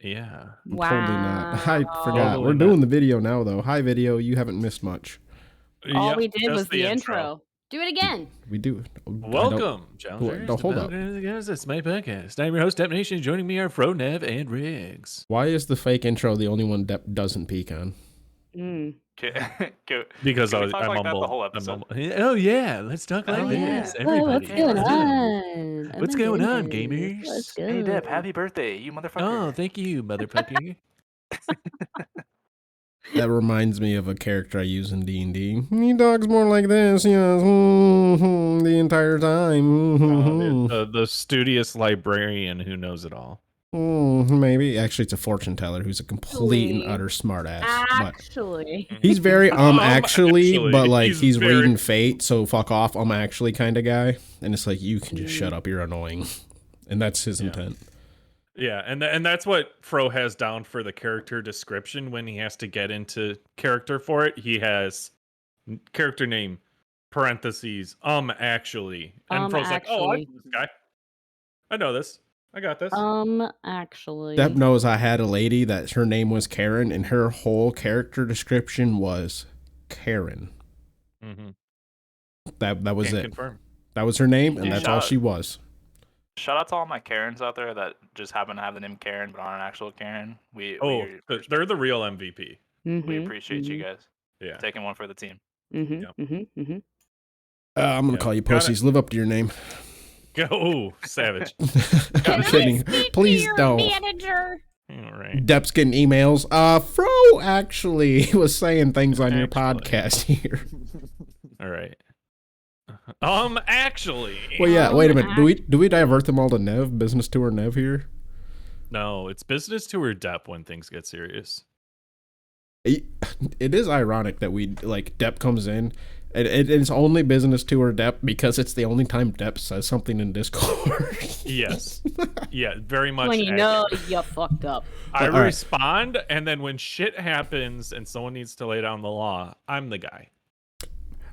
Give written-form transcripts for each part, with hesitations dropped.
Yeah. Totally not. I Wow. forgot. Totally We're not. doing the video now, though. Hi, video. You haven't missed much. All Yep, we did just was the intro. Do it again. We do. Welcome, challengers. No, hold up. It's my podcast. I'm your host, Dep Nation. Joining me are Fronev and Riggs. Why is the fake intro the only one Depp doesn't peek on? Because Can we I'm talk like that humble. the whole episode? Oh yeah, let's talk like this. Everybody, What's going let's do it. on? What's my going on, goodness. gamers? Let's go. Hey Deb, happy birthday, you motherfucker. Oh, thank you, motherfucker. That reminds me of a character I use in D&D. He talks more like this, yes, the entire time. The studious librarian who knows it all. Maybe. Actually, it's a fortune teller who's a complete and utter smartass. But Actually. he's very actually, but like he's very- reading fate, so fuck off, actually kind of guy. And it's like, you can just shut up, you're annoying. And that's his intent. Yeah, and that's what Fro has down for the character description when he has to get into character for it. He has character name, parentheses, actually. And Fro's like, oh, I know this guy. I know this. I got this. Actually. Depp knows I had a lady that her name was Karen, and her whole character description was Karen. Mm-hmm. That was it. Confirm. That was her name, and Yeah, that's all she was. Shout out to all my Karens out there that just happen to have the name Karen but aren't an actual Karen. They're the real MVP. We appreciate you guys Yeah. taking one for the team. I'm gonna call you Got it. pussies. Live up to your name. Go, savage. I'm kidding. Please don't. Manager. All right. Depp's getting emails. Fro actually was saying things on your Actually. podcast here. All right. Actually. Well, yeah. Wait a minute. Do we divert them all to Nev? Business tour Nev here? No, it's business tour Depp when things get serious. It is ironic that we like Depp comes in. It's only business tour Depp because it's the only time Depp says something in Discord. Yes. Yeah, very much. When you know you fucked up. I All right. respond, and then when shit happens and someone needs to lay down the law, I'm the guy.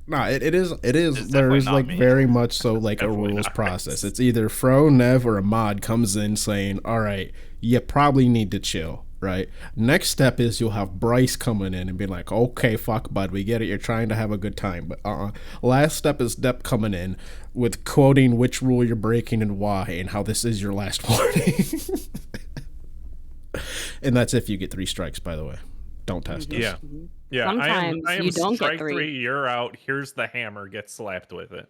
No, it is. It's There definitely is not like me. very much so like a Definitely rules not process. Rex. It's either Fro, Nev, or a mod comes in saying, "All right, you probably need to chill." Right. Next step is you'll have Bryce coming in and be like, "Okay, fuck, bud, we get it. You're trying to have a good time." But last step is Depp coming in with quoting which rule you're breaking and why, and how this is your last warning. And that's if you get 3 strikes, by the way. Don't test us. Yeah. Yeah. Sometimes I am you don't get strike 3. 3, you're out. Here's the hammer. Get slapped with it.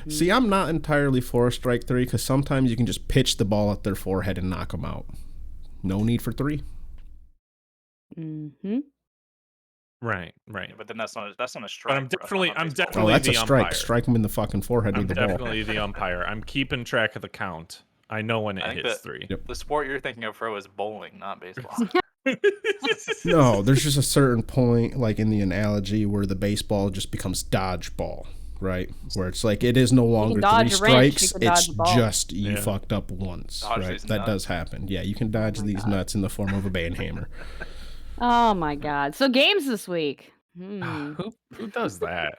See, I'm not entirely for strike 3 because sometimes you can just pitch the ball at their forehead and knock them out. No need for 3. Right. But then that's not a strike. But I'm bro. definitely Oh, that's a the strike. umpire. Strike him in the fucking forehead I'm with the ball. definitely the umpire. I'm keeping track of the count. I know when it I think hits that- 3. Yep. The sport you're thinking of, Fro, is bowling, not baseball. No, there's just a certain point, like in the analogy, where the baseball just becomes dodgeball, right? Where it's like it is no longer 3 dodge a wrench, you strikes. can It's dodge a ball. just you Yeah. fucked up once, Dodge right? these That nuts. does happen. Yeah, you can dodge these nuts in the form of a band hammer. Oh my god. So games this week. Who does that?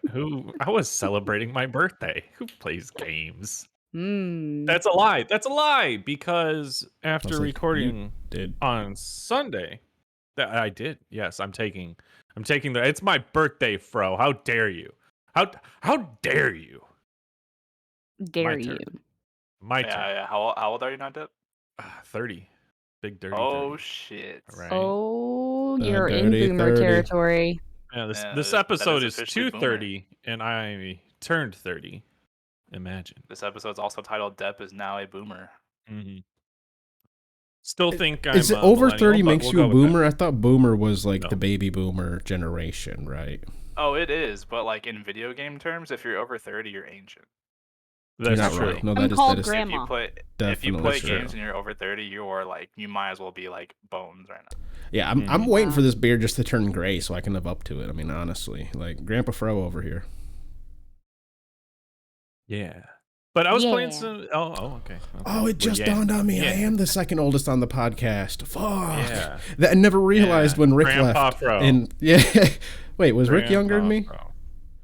I was celebrating my birthday. Who plays games? That's a lie. That's a lie because after like, recording Did on Sunday, that I did. Yes, I'm taking it's my birthday, Fro. How dare you? How dare you? Dare My you? turn. My turn. Yeah. How old are you now, Deb? 30. Big dirty. Oh 30. shit. Right. Oh, The you're in dirty boomer 30. territory. Yeah, Yeah, this that episode is is officially boomer. 2:30 and I turned 30. Imagine. This episode's also titled "Depp is now a boomer." Mm-hmm. Still think I'm is it over millennial, 30 but makes we'll you a go with that. boomer? I thought boomer was like No. the baby boomer generation, right? Oh, it is, but like in video game terms, if you're over 30, you're ancient. That's You're not true. right. No, I'm that is called that is Grandma. If you play definitely true. games and you're over 30, you might as well be like bones right now. Yeah, I'm waiting for this beard just to turn gray so I can live up to it. I mean, honestly, like Grandpa Fro over here. Yeah. But I was playing Yeah. some. Oh, okay. Oh, it just dawned on me. I am the second oldest on the podcast. Fuck. Yeah. That I never realized when Rick Grandpa left. Fro. And yeah, wait, was Rick younger than me? Grandpa Fro.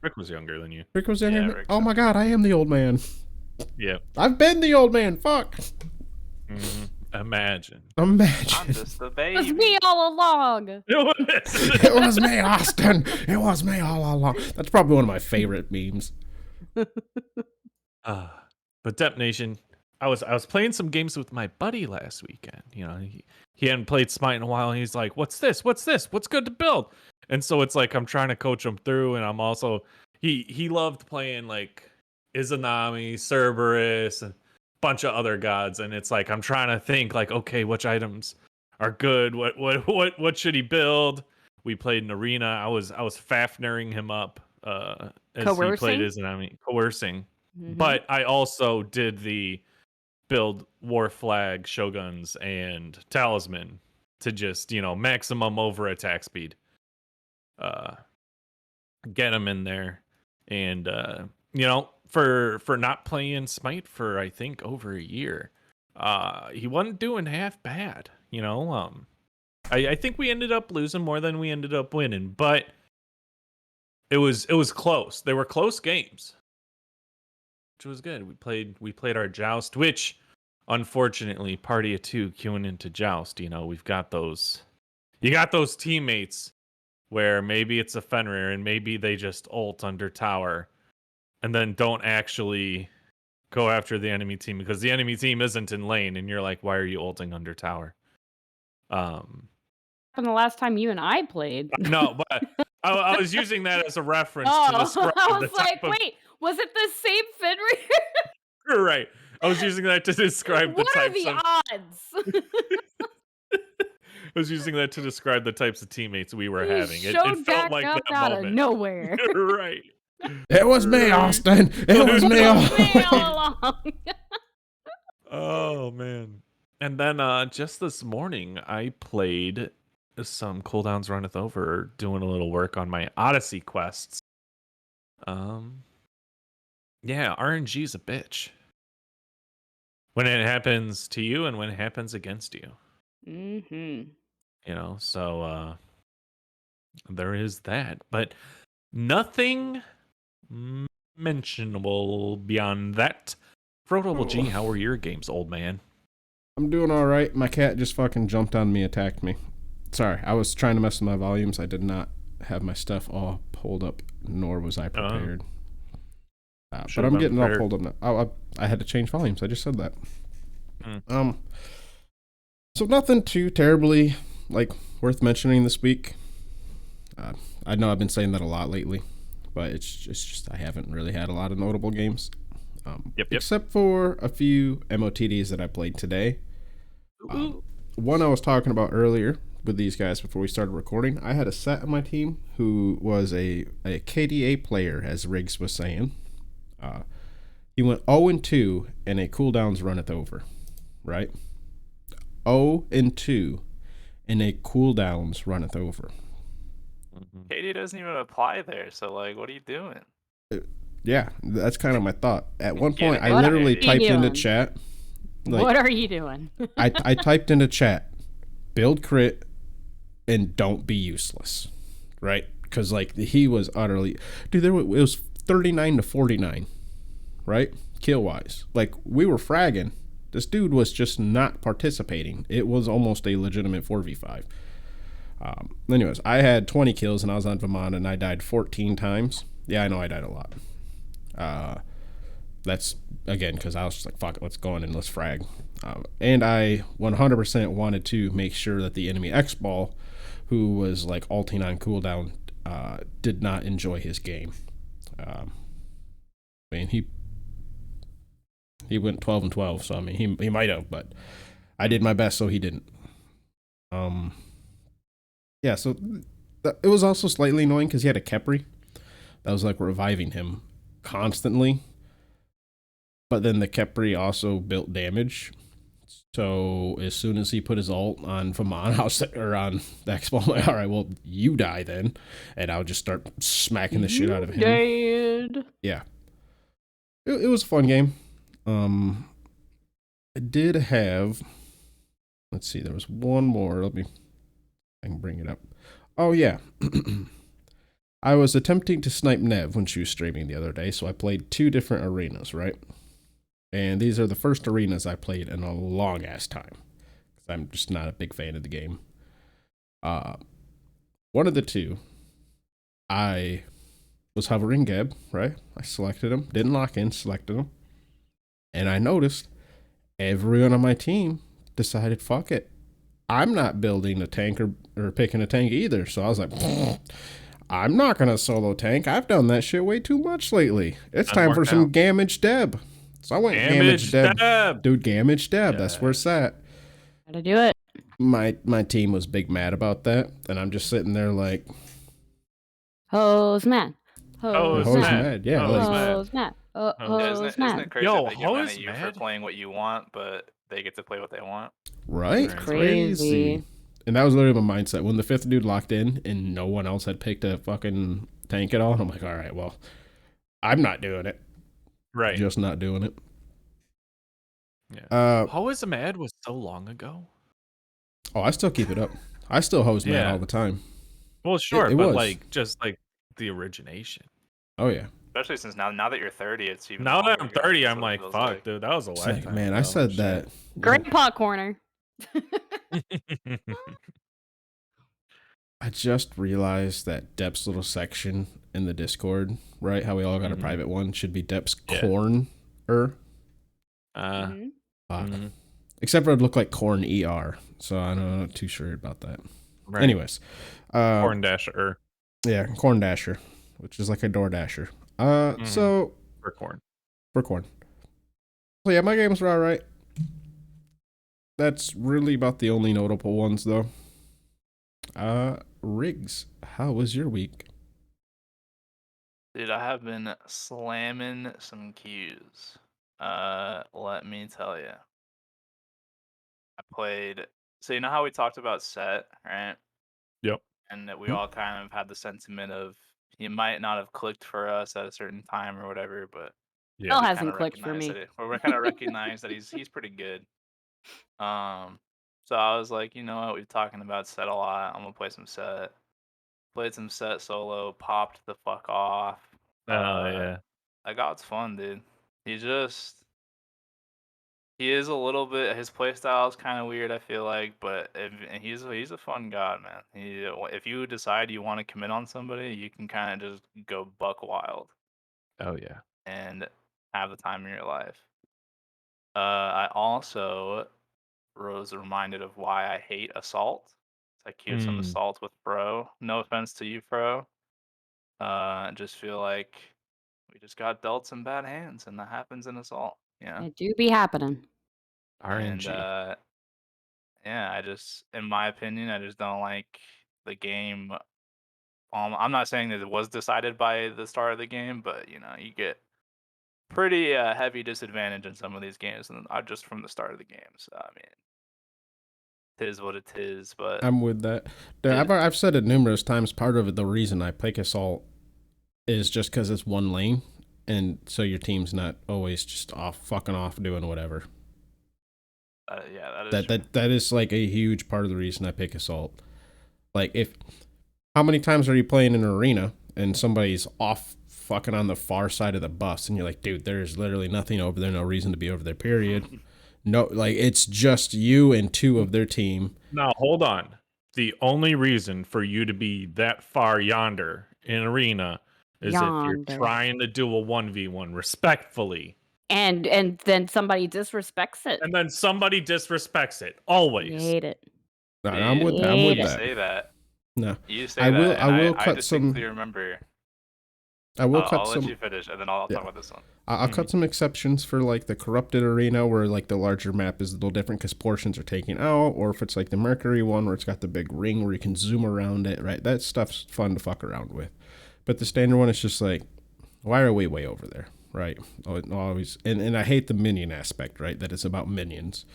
Rick was younger than you. Rick was younger Yeah, than me. Rick's Oh my god, I am the old man. Yeah. I've been the old man. Fuck. Mm-hmm. Imagine. I'm Imagine. just a It was baby. me all along. It was me, Austin. It was me all along. That's probably one of my favorite memes. But Dep Nation, I was playing some games with my buddy last weekend. You know, he hadn't played Smite in a while, and he's like, "What's this? What's this? What's good to build?" And so it's like I'm trying to coach him through, and I'm also he loved playing like Izanami, Cerberus, and a bunch of other gods, and it's like I'm trying to think like, okay, which items are good? What should he build? We played an arena. I was Fafnering him up as he Coercing? played Izanami, coercing. Mhm. But I also did the build War Flag, Shoguns, and Talisman to just, maximum over attack speed. Get him in there. And, for not playing Smite for, I think, over a year, he wasn't doing half bad, I think we ended up losing more than we ended up winning, but it was close. They were close games. Which was good. We played our Joust, which unfortunately party of two queuing into Joust, we've got those teammates where maybe it's a Fenrir and maybe they just ult under tower and then don't actually go after the enemy team because the enemy team isn't in lane and you're like, why are you ulting under tower? From the last time you and I played. No, but I was using that as a reference to Oh, describe I the was like, type of wait, was it the same Fenrir? right. I was using that to describe the What are types the of odds? I was using that to describe the types of teammates we were You having. It showed felt back like up that out of moment. nowhere. Right. It was me, Austin. It was me all It was me along. all along. Oh man. And then just this morning I played some cooldowns runneth over doing a little work on my Odyssey quests. Yeah, RNG's a bitch. When it happens to you and when it happens against you. Mm-hmm. So there is that. But nothing mentionable beyond that. Frodo G, how were your games, old man? I'm doing all right. My cat just fucking jumped on me, attacked me. Sorry, I was trying to mess with my volumes. I did not have my stuff all pulled up, nor was I prepared. But I'm getting it all pulled up now. I had to change volumes. I just said that. So nothing too terribly worth mentioning this week. I know I've been saying that a lot lately, but it's just I haven't really had a lot of notable games. Yep. Except for a few MOTDs that I played today. One I was talking about earlier with these guys before we started recording. I had a set on my team who was a KDA player, as Riggs was saying. He went 0-2 and a cooldowns runneth over, right? 0-2 and a cooldowns runneth over. KD doesn't even apply there, so what are you doing? Yeah, that's kind of my thought. At one Get point, it. I What literally are you typed into doing? chat. What are you doing? I typed into chat, build crit, and don't be useless, right? Because he was utterly, dude. It was 39-49, right? Kill wise, we were fragging. This dude was just not participating. It was almost a legitimate 4v5. Anyways, I had 20 kills and I was on Vamana and I died 14 times. Yeah, I know I died a lot. That's again because I was just like, fuck it, let's go in and let's frag. And I 100% wanted to make sure that the enemy X-Ball, who was ulting on cooldown, did not enjoy his game. He went 12-12, so he might have, but I did my best so he didn't. Yeah, so it was also slightly annoying because he had a Khepri that was reviving him constantly. But then the Khepri also built damage. So as soon as he put his ult on Vamana or on the X-Ball, I'm like, all right, well, you die then. And I would just start smacking the shit out of him. Dead. Yeah. It was a fun game. I did have, let's see, there was one more. I can bring it up. Oh, yeah. I was attempting to snipe Nev when she was streaming the other day, so I played 2 different arenas, right? And these are the first arenas I played in a long-ass time. I'm just not a big fan of the game. One of the two, I was hovering Geb, right? I selected him, didn't lock in, selected him. And I noticed everyone on my team decided, fuck it. I'm not building a tank or picking a tank either. So I was like, I'm not going to solo tank. I've done that shit way too much lately. It's time for some Gamage Deb. So I went Gamage Deb. Dude, Gamage Deb. That's where it's at. Gotta do it. My team was big mad about that. And I'm just sitting there like, Hose man. Hose mad. Yeah. Hose mad. Isn't it crazy Yo, that they get mad Hose at you for mad? playing what you want, but they get to play what they want? Right? Crazy. And that was literally my mindset. When the fifth dude locked in and no one else had picked a fucking tank at all, I'm like, all right, well, I'm not doing it. Right. Just not doing it. Yeah. Hose Mad was so long ago. Oh, I still keep it up. I still hose mad Yeah. all the time. Well, sure, it but was. like just like the origination. Oh, yeah. Especially since now that you're 30, it's even. Now that longer I'm ago, 30, that's I'm what it like, feels fuck, dude, that was a It's lifetime. like, man, I ago. said Shit. that. Grandpa corner. I just realized that Dep's little section in the Discord, right? How we all got a private one, should be Dep's corner. Mhm. Except for it looked like corn ER. So I'm not too sure about that. Right. Anyways. Corn Dasher. Yeah, Corn Dasher, which is like a Door Dasher. So For corn. for corn. So yeah, my games were alright. That's really about the only notable ones though. Riggs, how was your week? Dude, I have been slamming some queues. Let me tell you. I played. So you know how we talked about Set, right? Yep. And that we all kind of had the sentiment of he might not have clicked for us at a certain time or whatever, but Yeah. Still we hasn't kinda clicked for recognized me. we kind of recognize that he's pretty good. So I was like, you know what, we've talking about Set a lot. I'm gonna play some Set. Played some Set solo, popped the fuck off. Oh yeah. That god's fun, dude. He is a little bit. His playstyle is kind of weird, I feel like, but and he's a fun god, man. If you decide you want to commit on somebody, you can kind of just go buck wild Oh yeah. and have the time of your life. I also was reminded of why I hate Assault. I queued some Assault with Fro. No offense to you, Fro. I just feel like we just got dealt some bad hands, and that happens in Assault. Yeah. It do be happening. And RNG. yeah, in my opinion, I just don't like the game. I'm not saying that it was decided by the start of the game, but you get pretty heavy disadvantage in some of these games, and just from the start of the game. So I mean, it is what it is. But I'm with that. I've said it numerous times. Part of the reason I pick Assault is just because it's one lane, and so your team's not always just fucking off doing whatever. yeah, that is true. That is like a huge part of the reason I pick Assault. Like, how many times are you playing in an arena and somebody's off fucking on the far side of the bus, and you're like, dude, there's literally nothing over there, no reason to be over there, period. No, like, it's just you and two of their team. Now hold on. The only reason for you to be that far yonder in arena is if you're trying to do a 1v1 respectfully. And then somebody disrespects it. And then somebody disrespects it. Always. You hate it. No, I'm with Yeah. that. You say that. No, You say I will. that. I will I cut some. distinctly remember. I will I'll cut let some. you finish, and then I'll talk about this one. I'll cut some exceptions for like the corrupted arena where like the larger map is a little different because portions are taken out, or if it's like the Mercury one where it's got the big ring where you can zoom around it, right? That stuff's fun to fuck around with. But the standard one is just like, why are we way over there, right? Always, and I hate the minion aspect, right? That it's about minions.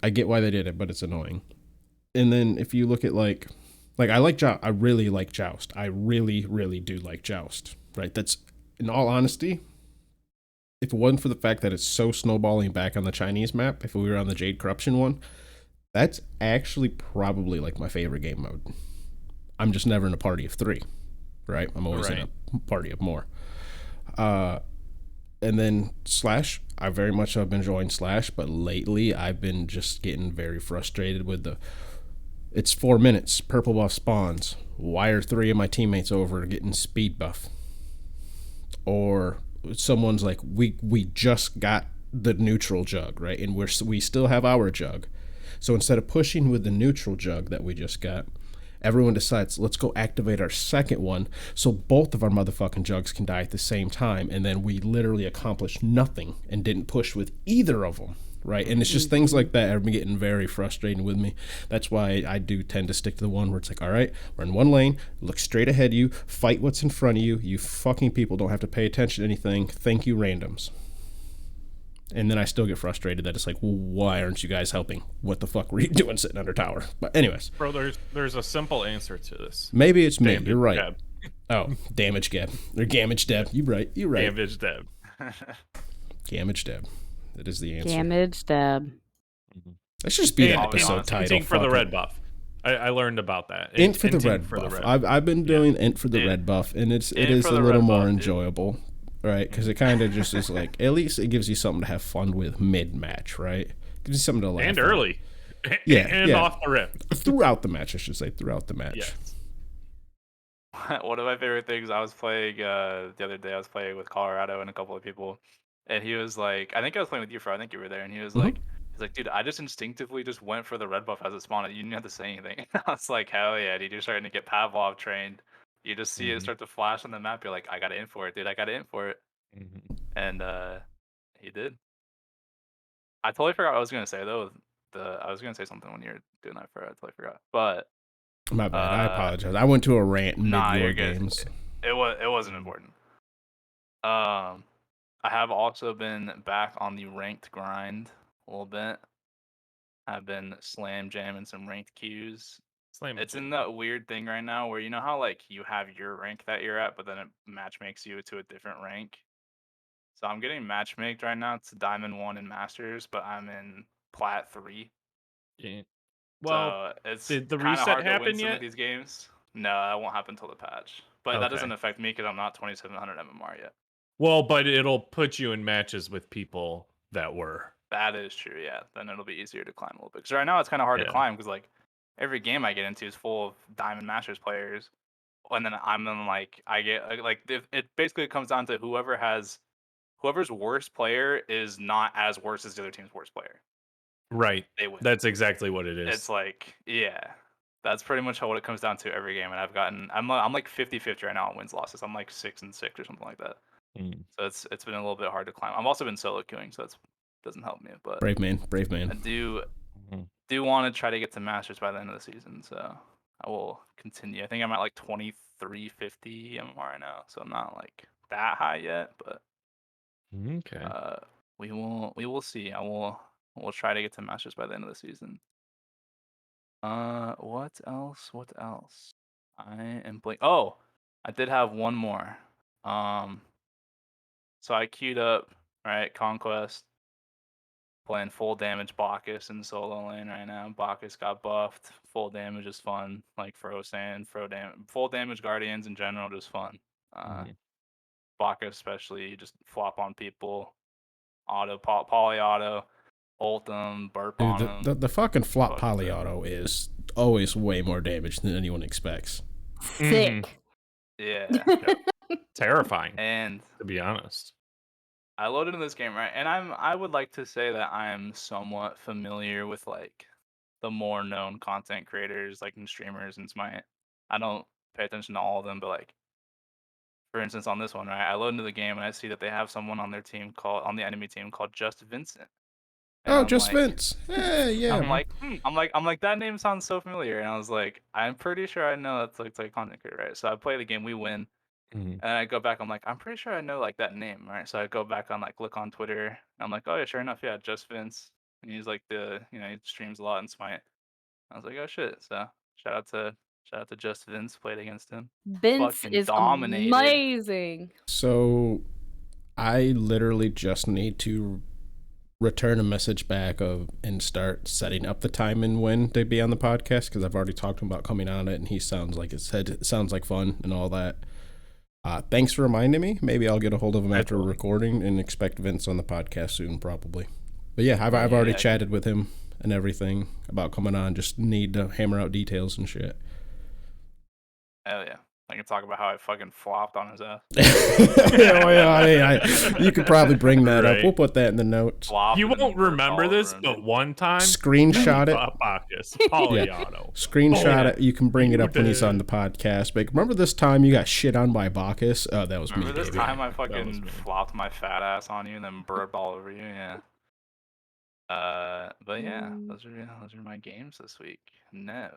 I get why they did it, but it's annoying. And then if you look at like I like Joust. I really like Joust. I really, really do like Joust. Right? That's, in all honesty, if it wasn't for the fact that it's so snowballing back on the Chinese map, if we were on the Jade Corruption one, that's actually probably like my favorite game mode. I'm just never in a party of 3, right? I'm always in a party of more. And then Slash, I very much have been enjoying Slash, but lately I've been just getting very frustrated with it's 4 minutes, purple buff spawns, wire 3 of my teammates over getting speed buff. Or someone's like, we just got the neutral jug, right? And we still have our jug. So instead of pushing with the neutral jug that we just got, everyone decides, let's go activate our second one so both of our motherfucking jugs can die at the same time. And then we literally accomplished nothing and didn't push with either of them, right? And it's just things like that have been getting very frustrating with me. That's why I do tend to stick to the one where it's like, all right, we're in one lane, look straight ahead of you, fight what's in front of you. You fucking people don't have to pay attention to anything. Thank you, randoms. And then I still get frustrated that it's like, well, why aren't you guys helping? What the fuck were you doing sitting under tower? But anyways. Bro, there's a simple answer to this. Maybe it's me. Damage You're right. Deb. Oh, damage Geb. Or Gamage Deb. You're right. Damage Deb. Gamage Deb. That is the answer. Damage Deb. That should just be the I'll be episode honest. title. Inting for the Fuck red it. buff. I learned about that. Int for the Inting red for the buff. red. I've been doing int for the Yeah. red buff, and it Int is for a the little red more buff, dude. enjoyable, right? Because it kind of just is like, at least it gives you something to have fun with mid-match, right? Gives you something to laugh And at. early. Yeah, and yeah. off the rip. Throughout the match, I should say, throughout the match. Yes. One of my favorite things, I was playing the other day. I was playing with Colorado and a couple of people, and he was like, I think I was playing with you, Fro. I think you were there, and he was Mhm. like, dude, I just instinctively just went for the red buff as it spawned. You didn't have to say anything. I was like, hell yeah, dude, you're starting to get Pavlov trained. You just see it Mhm. start to flash on the map. You're like, I got in for it, dude. I got in for it, Mhm. and he did. I totally forgot what I was gonna say though. I was gonna say something when you were doing that, Fro. I totally forgot, but. My bad. I apologize. I went to a rant mid Nah, your you're good. games. It wasn't important. I have also been back on the ranked grind a little bit. I've been slam jamming some ranked queues. Slam It's it. in that weird thing right now where you know how like you have your rank that you're at, but then it match makes you to a different rank. So I'm getting matchmaked right now to Diamond 1 in Masters, but I'm in Plat 3. Yeah. Well, So it's did the kinda reset hard to happen win some yet? of these games. No, that won't happen until the patch. But that doesn't Okay. affect me because I'm not 2700 MMR yet. Well, but it'll put you in matches with people that were. That is true, yeah. Then it'll be easier to climb a little bit. Because right now it's kind of hard to Yeah. climb because like every game I get into is full of Diamond Masters players, and then I'm in like I get like it basically comes down to whoever's worst player is not as worse as the other team's worst player. Right. They win. That's exactly what it is. It's like yeah, that's pretty much what it comes down to every game. And I'm like 50-50 right now on wins losses. I'm like 6-6 or something like that. Mm. So it's been a little bit hard to climb. I've also been solo queuing, so that doesn't help me. But Brave man. I do Mhm. want to try to get to Masters by the end of the season, so I will continue. I think I'm at like 2350 MMR now, so I'm not like that high yet, but Okay. we will see. We'll try to get to Masters by the end of the season. What else? What else? I am blank. Oh, I did have one more. So I queued up, right, Conquest, playing full damage Bacchus in solo lane right now. Bacchus got buffed. Full damage is fun, like Fro saying. Full damage Guardians in general just fun. Mhm. Bacchus especially, you just flop on people, auto, poly auto, ult them, burp on Dude, them. the fucking flop Fuck poly that. auto is always way more damage than anyone expects. Sick. Yeah, Terrifying, and to be honest. I loaded in this game, right? And I would like to say that I'm somewhat familiar with like the more known content creators, like and streamers and Smite. I don't pay attention to all of them, but like for instance on this one, right? I load into the game and I see that they have someone on their team on the enemy team called Just Vincent. And Oh, I'm just like- Vince. Yeah, yeah. I'm like, I'm like, that name sounds so familiar. And I was like, I'm pretty sure I know that's like a content creator, right? So I play the game, we win. Mhm. And I go back, I'm like, I'm pretty sure I know like that name, right? So I go back on like look on Twitter. And I'm like, oh yeah, sure enough, yeah, Just Vince. And he's like he streams a lot in Smite. I was like, oh shit. So shout out to Just Vince, played against him. Vince Fucking is dominated. amazing. So I literally just need to return a message back and start setting up the time and when to be on the podcast because I've already talked to him about coming on it and he sounds like it sounds like fun and all that. Thanks for reminding me. Maybe I'll get a hold of him after Definitely. recording and expect Vince on the podcast soon, probably. But yeah, I've already chatted with him and everything about coming on. Just need to hammer out details and shit. Hell yeah. I can talk about how I fucking flopped on his ass. You could probably bring that up. Right. We'll put that in the notes. Flopped You and won't remember all this, over him. but one time, Screenshot it. Bacchus, Polyauto. Screenshot it. You can bring it You up when he's on did. the podcast. But remember this time you got shit on by Bacchus? Oh, that was Remember me, this baby. time I was fucking me. flopped my fat ass on you and then burped all over you? Yeah. But yeah, those are my games this week. Nev,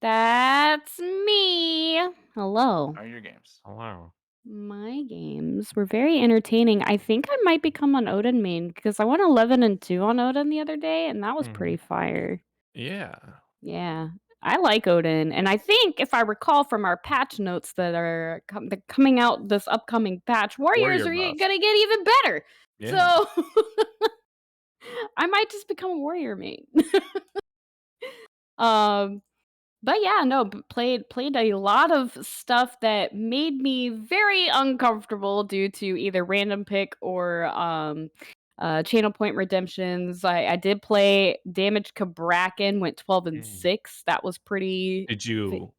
That's me. Hello. how are your games? Hello. My games were very entertaining. I think I might become an Odin main because I went 11-2 on Odin the other day, and that was pretty fire. Yeah. Yeah, I like Odin, and I think if I recall from our patch notes that are coming out this upcoming patch, warriors Warrior are buff. gonna get even better. Yeah. So I might just become a warrior main. But yeah, no, played a lot of stuff that made me very uncomfortable due to either random pick or channel point redemptions. I did play Damage Kabrakan, went 12-6. That was pretty. Did you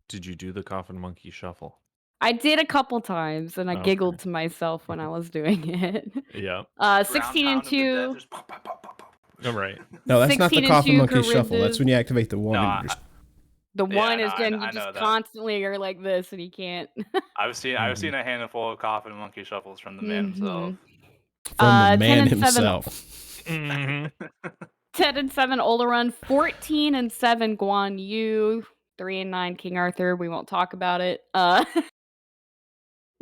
do the Coffin Monkey Shuffle? I did a couple times, and I Okay. giggled to myself when I was doing it. Yeah. 16-2. All right. No, that's not the 16 and Coffin 2 Monkey Shuffle. That's when you activate the one. No, and you just, The Yeah, one no, is when I you just know that. constantly are like this, and you can't. I've seen a handful of Coffin Monkey Shuffles from the man himself. from the 10 man and 7. himself. 10-7 Oleron, 14-7 Guan Yu, 3-9 King Arthur. We won't talk about it. 9-4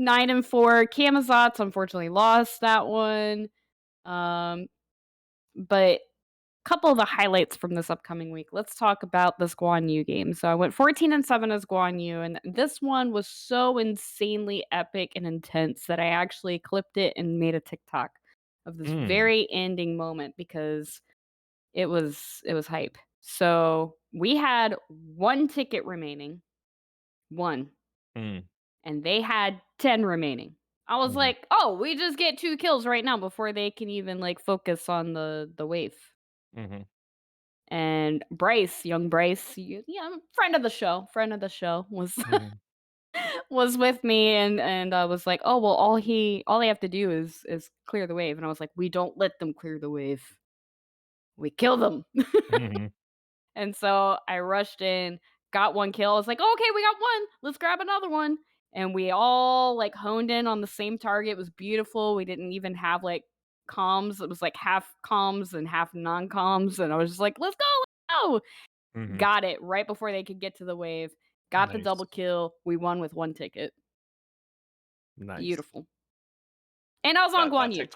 Camazotz. Unfortunately, lost that one. But couple of the highlights from this upcoming week. Let's talk about this Guan Yu game. So I went 14-7 as Guan Yu, and this one was so insanely epic and intense that I actually clipped it and made a TikTok of this very ending moment because it was hype. So we had one ticket remaining, one, and they had 10 remaining. I was like, oh, we just get 2 kills right now before they can even like focus on the wave. And Bryce, young Bryce, friend of the show, was was with me, and I was like, oh well, all they have to do is clear the wave, and I was like, we don't let them clear the wave, we kill them. And so I rushed in, got 1 kill. I was like, oh, okay, we got 1. Let's grab another one. And we all like honed in on the same target. It was beautiful. We didn't even have like comms. It was like half comms and half non-comms. And I was just like, let's go. Got it right before they could get to the wave. Got the double kill. We won with 1 ticket. Nice. Beautiful. And I was on Guan Yu.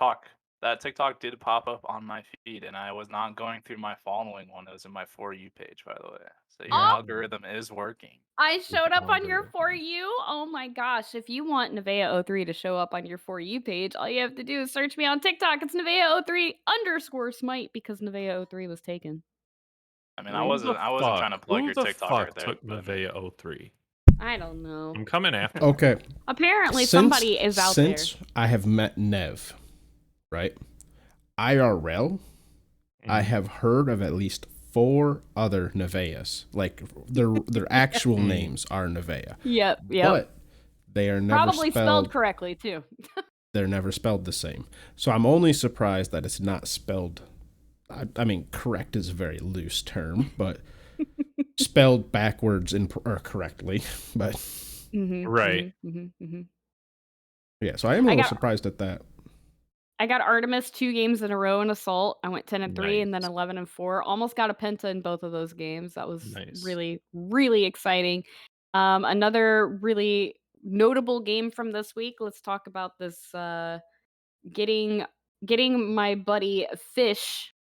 That TikTok did pop up on my feed, and I was not going through my following one. It was in my For You page, by the way. So your algorithm is working. I showed up on your For You. Oh my gosh. If you want Nevea03 to show up on your For You page, all you have to do is search me on TikTok. It's Nevea03_Smite because Nevea03 was taken. I mean, I wasn't trying to plug your TikTok right there. Took Nevea03? I don't know. I'm coming after. Okay. Apparently somebody is out there. Since I have met Nev, right? IRL, I have heard of at least 4 other Neveas. Like their actual names are Nevea. Yep. But they are never probably spelled correctly too. They're never spelled the same. So I'm only surprised that it's not spelled. I mean, correct is a very loose term, but spelled backwards or correctly. But Right. yeah, so I am a little surprised at that. I got Artemis 2 games in a row in Assault. I went 10-3 and then 11-4. Almost got a penta in both of those games. That was really, really exciting. Another really notable game from this week. Let's talk about this. Getting my buddy Fish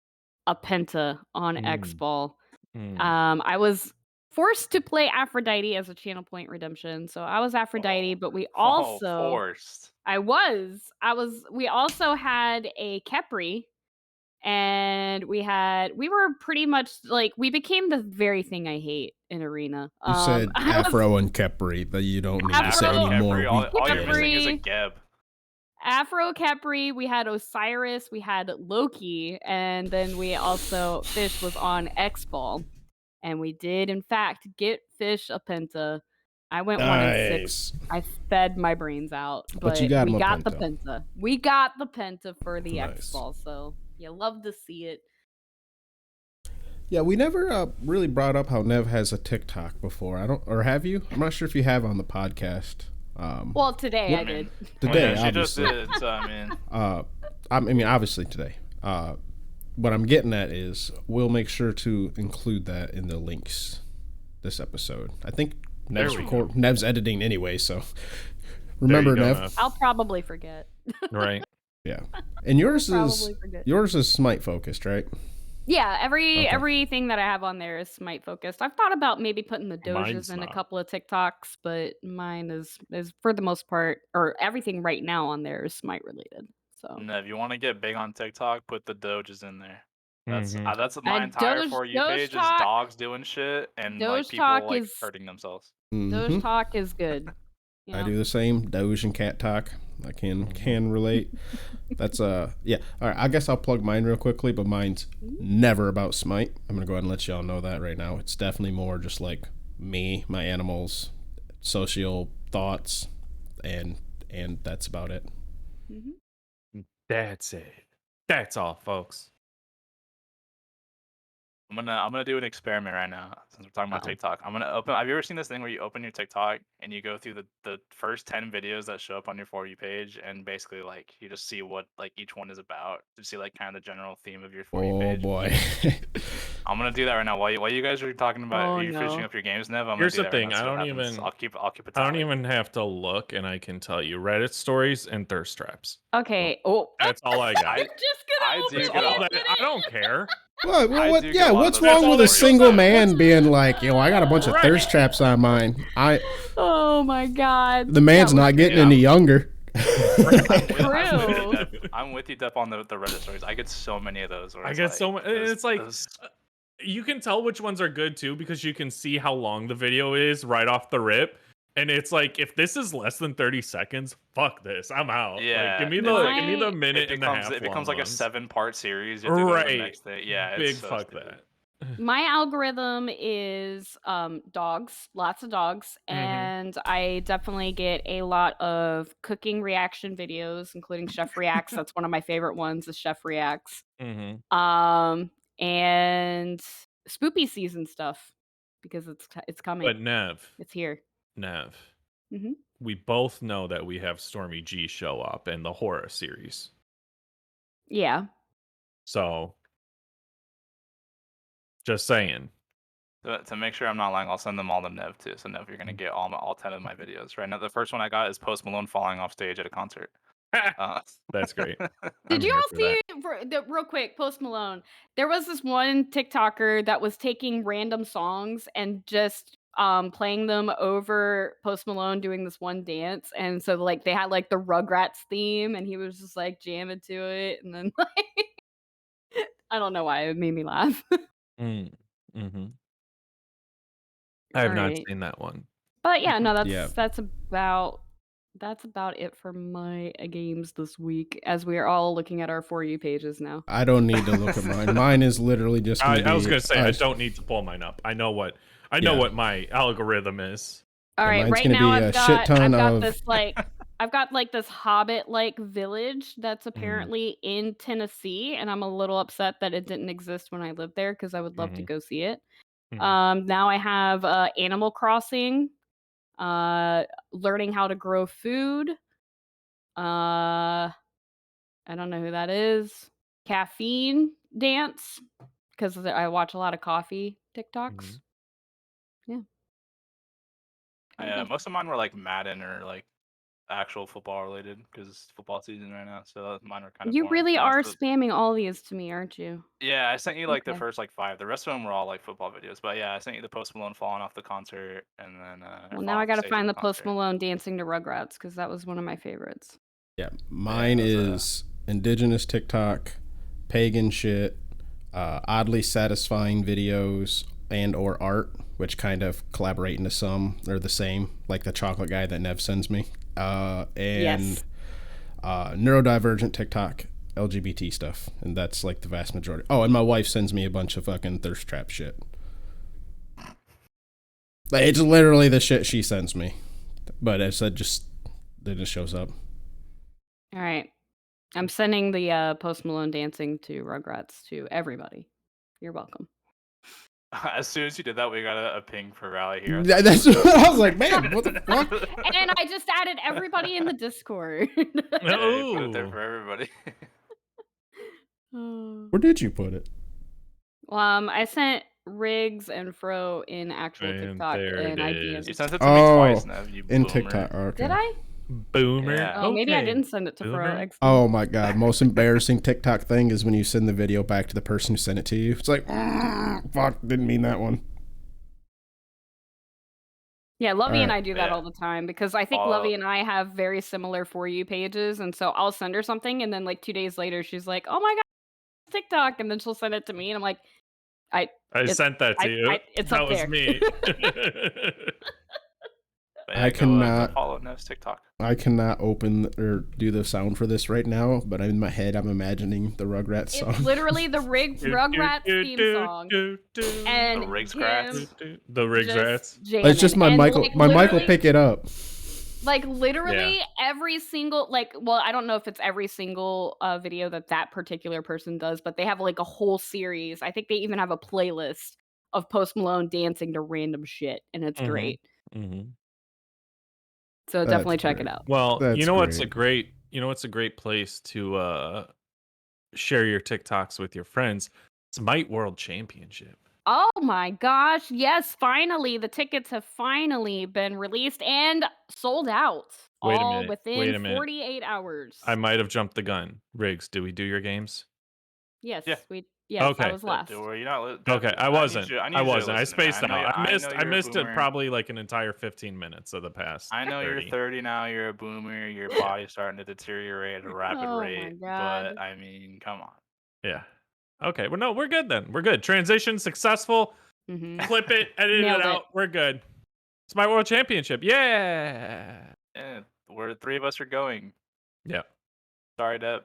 a penta on X-Ball. I was forced to play Aphrodite as a channel point redemption. So I was Aphrodite, but we also forced. we also had a Kepri, and we were pretty much like, we became the very thing I hate in Arena. You said Afro and Khepri, but you don't need to say Afro, anymore. Khepri, all you're missing is a Khepri. Geb. Afro, Khepri, we had Osiris, we had Loki, and then we also, Fish was on X-Ball. And we did, in fact, get Fish a Penta. I went 1-6. I fed my brains out, but you got we him a got the Penta. Penta. We got the Penta for the Nice. X-Ball, so you love to see it. Yeah, we never really brought up how Nev has a TikTok before. Or have you? I'm not sure if you have on the podcast. Well, today I did. Today, she just obviously. did. So I mean, obviously today. What I'm getting at is we'll make sure to include that in the links this episode. I think Nev's editing anyway, so remember, Nev. I'll probably forget. Right. Yeah. And yours is Smite focused, right? Yeah, everything that I have on there is Smite focused. I've thought about maybe putting the Mine's Doges in a not. couple of TikToks, but mine is for the most part, or everything right now on there is Smite related. So Nev, you want to get big on TikTok? Put the Doges in there. That's Mhm. that's my entire For You Doge page is Talk- dogs doing shit and like Doge people Talk like is- hurting themselves. Doge Mhm. Talk is good. You I know? do the same. Doge and cat talk. I can relate. That's yeah. All right. I guess I'll plug mine real quickly, but mine's never about Smite. I'm gonna go ahead and let y'all know that right now. It's definitely more just like me, my animals, social thoughts, and that's about it. That's it. That's all, folks. I'm gonna do an experiment right now since we're talking about Uh-oh. TikTok. I'm gonna open. Have you ever seen this thing where you open your TikTok and you go through the first 10 videos that show up on your For You page, and basically like you just see what like each one is about to see like kind of the general theme of your For You Oh page. boy. I'm gonna do that right now. While you guys are talking about you finishing up your games, Nev, I'm Here's gonna the do that thing, right now. I see what don't happens. even- I'll keep a I tally. don't even have to look, and I can tell you Reddit stories and thirst traps. Okay. Oh, That's all I got. I'm just gonna I open do it. get all All that- I don't care. What? I What? do get Yeah. a lot of What's those. wrong That's with all a that single shows up. man being like, I got a bunch of Right. thirst traps on mine. Oh my god. The man's That was not getting Yeah. any younger. True. I'm with you, Depp, on the Reddit stories. I get so many of those. Where I it's get like, so much. those- It's like those- you can tell which ones are good too because you can see how long the video is right off the rip. And it's like, if this is less than 30 seconds, fuck this. I'm out. Yeah, Like, give me it's the like- give me the minute and a half. it becomes long like a ones. 7-part series. You have to go to the Right. next day. Yeah, Big it's so fuck stupid. that. My algorithm is dogs, lots of dogs, and I definitely get a lot of cooking reaction videos, including Chef Reacts. That's one of my favorite ones, is Chef Reacts. Mm-hmm. And spoopy season stuff because it's coming. But Nev, It's here. Mhm. we both know that we have Stormy G show up in the horror series. Yeah. So, just saying. To make sure I'm not lying, I'll send them all to Nev too. So Nev, you're gonna get all 10 of my videos. Right now, the first one I got is Post Malone falling off stage at a concert. That's great. Did I'm you here all for see that. real quick, Post Malone? There was this one TikToker that was taking random songs and just playing them over Post Malone doing this one dance, and so like they had like the Rugrats theme, and he was just like jamming to it, and then like I don't know why it made me laugh. Mm-hmm. I have not Alright. seen that one. But yeah, no, Yeah. that's about it for my games this week, as we are all looking at our For You pages now. I don't need to look at mine. Mine is literally just. I was gonna say I don't need to pull mine up. I know what my algorithm is. All right, mine's right gonna now be a I've shit got ton of- this like I've got like this Hobbit-like village that's Mm-hmm. apparently in Tennessee, and I'm a little upset that it didn't exist when I lived there because I would love to Mhm. go see it. Mhm. Now I have Animal Crossing, learning how to grow food. I don't know who that is. Caffeine dance, because I watch a lot of coffee TikToks. Mhm. Yeah. Yeah, most of mine were like Madden or like actual football related because it's football season right now. So mine were kind of. You boring. really The are rest of- spamming all these to me, aren't you? Yeah, I sent you like the Okay. first like 5. The rest of them were all like football videos. But yeah, I sent you the Post Malone falling off the concert, and then. Well, now I gotta find the Post Malone dancing to Rugrats because that was one of my favorites. Yeah, mine Yeah, it was, is indigenous TikTok, pagan shit, oddly satisfying videos and or art, which kind of collaborate into some. They're the same, like the chocolate guy that Nev sends me. And Yes. Neurodivergent TikTok, LGBT stuff, and that's like the vast majority. Oh, and my wife sends me a bunch of fucking thirst trap shit. Like, it's literally the shit she sends me, but it just shows up. All right. I'm sending the Post Malone dancing to Rugrats to everybody. You're welcome. As soon as you did that, we got a ping for Rally here. That's what I was like, man, what the fuck? And I just added everybody in the Discord. Yeah, you put it there Ooh. for everybody. Where did you put it? I sent Riggs and Fro in actual And TikTok, there it and I is. You sent it to me twice, Oh, Nev, you in boomer. TikTok. Okay. Did I? Boomer. Yeah. Oh, maybe I Okay. didn't send it to Fro. Boomer. Excellent. Oh my god, most embarrassing TikTok thing is when you send the video back to the person who sent it to you. It's like, fuck, didn't mean that one. Yeah, Lovey and Alright. I do that Yeah. all the time because I think Follow. Lovey and I have very similar For You pages, and so I'll send her something, and then like 2 days later, she's like, "Oh my god, TikTok," and then she'll send it to me, and I'm like, I It's- sent that to you. it's that up was there. me. But I go cannot- follow Nev's TikTok. I cannot open or do the sound for this right now, but in my head, I'm imagining the Rugrats song. It's literally the Rugrats theme song, and The Riggs him Grats? The Riggs just Rats. jamming. It's just my And, Michael. like, My Michael, literally- pick it up. Like literally every single well, I don't know if it's every single video that particular person does, but they have like a whole series. I think they even have a playlist of Post Malone dancing to random shit, and it's Mhm. great. Mm-hmm. So That's definitely check it great. out. Well, That's you know what's a great. great place to share your TikToks with your friends? It's Might World Championship. Oh my gosh, yes, finally the tickets have finally been released and sold out. Wait a all minute, within wait a minute. 48 hours. I might have jumped the gun. Riggs, do we do your games? Yes, Yeah. yes, Okay. I was last. Were you not Okay, I wasn't. I wasn't. I I spaced out. I missed it boomer. probably like an entire 15 minutes of the past. I know 30. you're 30 now. You're a boomer. Your body's starting to deteriorate at a rapid Oh my rate. God. But I mean, come on. Yeah. Okay. Well, no, we're good then. We're good. Transition successful. Mhm. Clip it, edit Nailed it it. out. We're good. It's my world championship. Yeah. Yeah, we're 3 of us are going. Yeah. Sorry, Deb.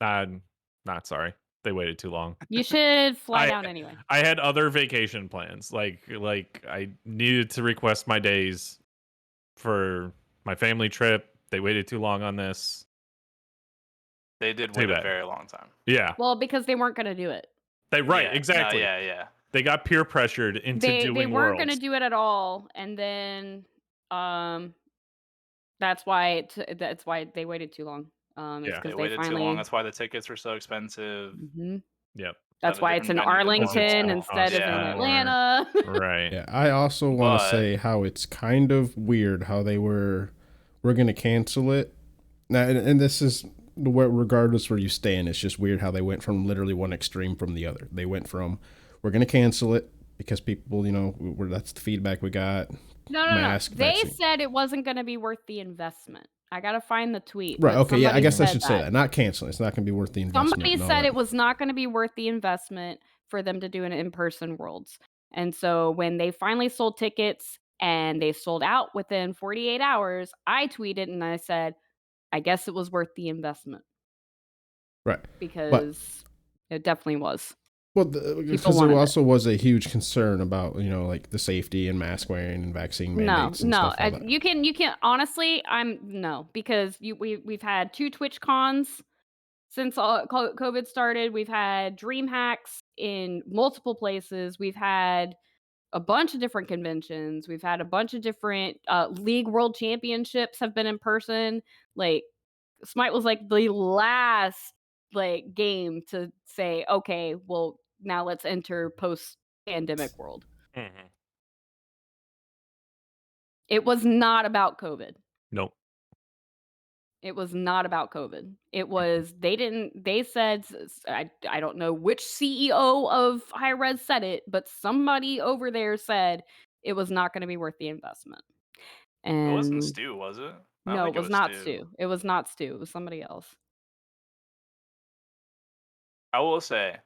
Not sorry. They waited too long. You should fly I- down anyway. I had other vacation plans. Like I needed to request my days for my family trip. They waited too long on this. They did Too wait a bad. very long time. Yeah. Well, because they weren't going to do it. Right, Yeah, no, exactly. yeah. They got peer pressured into They doing weren't worlds. going to do it at all, and then that's why they waited too long. It's Yeah. because They they waited finally. too long. That's why the tickets were so expensive. Mhm. Yep. That's a why it's in different venue than Arlington normal. instead of in Yeah. Atlanta. Right. Yeah, I also want to But- say how it's kind of weird how we're going to cancel it. Now, and this is regardless where you stand, it's just weird how they went from literally one extreme from the other. They went from we're going to cancel it because people, that's the feedback we got. No. Mask They vaccine. said it wasn't going to be worth the investment. I got to find the tweet. Right. but Okay. Yeah. I somebody guess I said should say that. Not canceling. It's not going to be worth the investment. Somebody and all said that. it was not going to be worth the investment for them to do an in-person Worlds. And so when they finally sold tickets and they sold out within 48 hours, I tweeted and I said, I guess it was worth the investment. Right. Because it definitely was. Well, because there wanted it. also was a huge concern about like the safety and mask wearing and vaccine mandates. and stuff like that. You can honestly, because we've had 2 Twitch cons since COVID started. We've had Dream Hacks in multiple places. We've had a bunch of different conventions. We've had a bunch of different League World Championships have been in person. Like Smite was like the last game to say, okay, well now let's enter post-pandemic world. Mhm. It was not about COVID. Nope. It was not about COVID. It was they said, I don't know which CEO of High Res said it, but somebody over there said it was not going to be worth the investment. And It wasn't Stu, was it? I don't no, think it was not Stu. It was not Stu. It was somebody else. I will say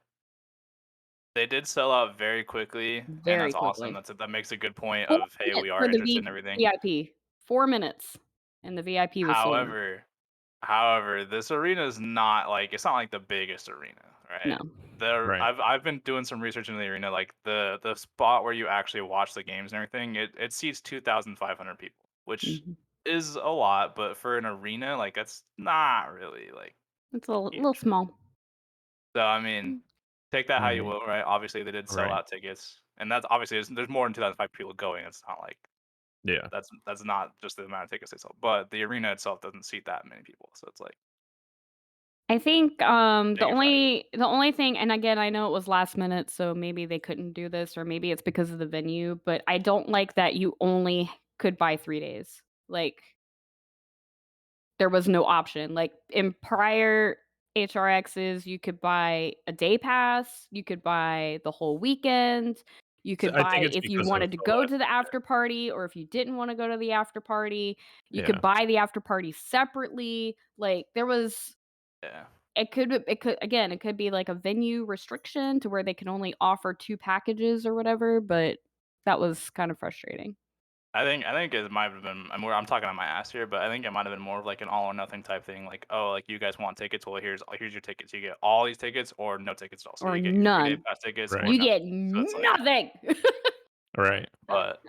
they did sell out very quickly, and Very that's awesome. quickly. That makes a good point 4 of, hey, we minutes are for the interested in everything. VIP. 4 minutes, and the VIP was sold out. However, however, this arena is not like it's not like the biggest arena, No. right? Right. I've been doing some research into the arena, like the spot where you actually watch the games and everything. It seats 2,500 people, which Mhm. is a lot, but for an arena, like that's not really like It's a little huge. small. So I mean, Mm. take that how you Mhm. will, right? Obviously, they did sell Right. out tickets, and that's obviously there's more than 2,500 people going. It's not like Yeah. that's not just the amount of tickets they sell, but the arena itself doesn't seat that many people, so it's like I think, make it for how you will. the only thing, and again, I know it was last minute, so maybe they couldn't do this, or maybe it's because of the venue, but I don't like that you only could buy 3 days. Like, there was no option. Like, in prior HRXs, you could buy a day pass, you could buy the whole weekend, you So could I buy think it's if you because of wanted to the go last to the year. after party, or if you didn't wanna go to the after party, you could Yeah. buy the after party separately. Like, there was Yeah. it could be like a venue restriction to where they can only offer 2 packages or whatever, but that was kind of frustrating. I think it might have been. I'm talking on my ass here, but I think it might have been more of like an all or nothing type thing. Like, oh, like you guys want tickets? Well, here's your tickets. You get all these tickets or no tickets at all. So Or you get your 3 day none. pass tickets or Right. You get nothing. So it's like, nothing. Right. but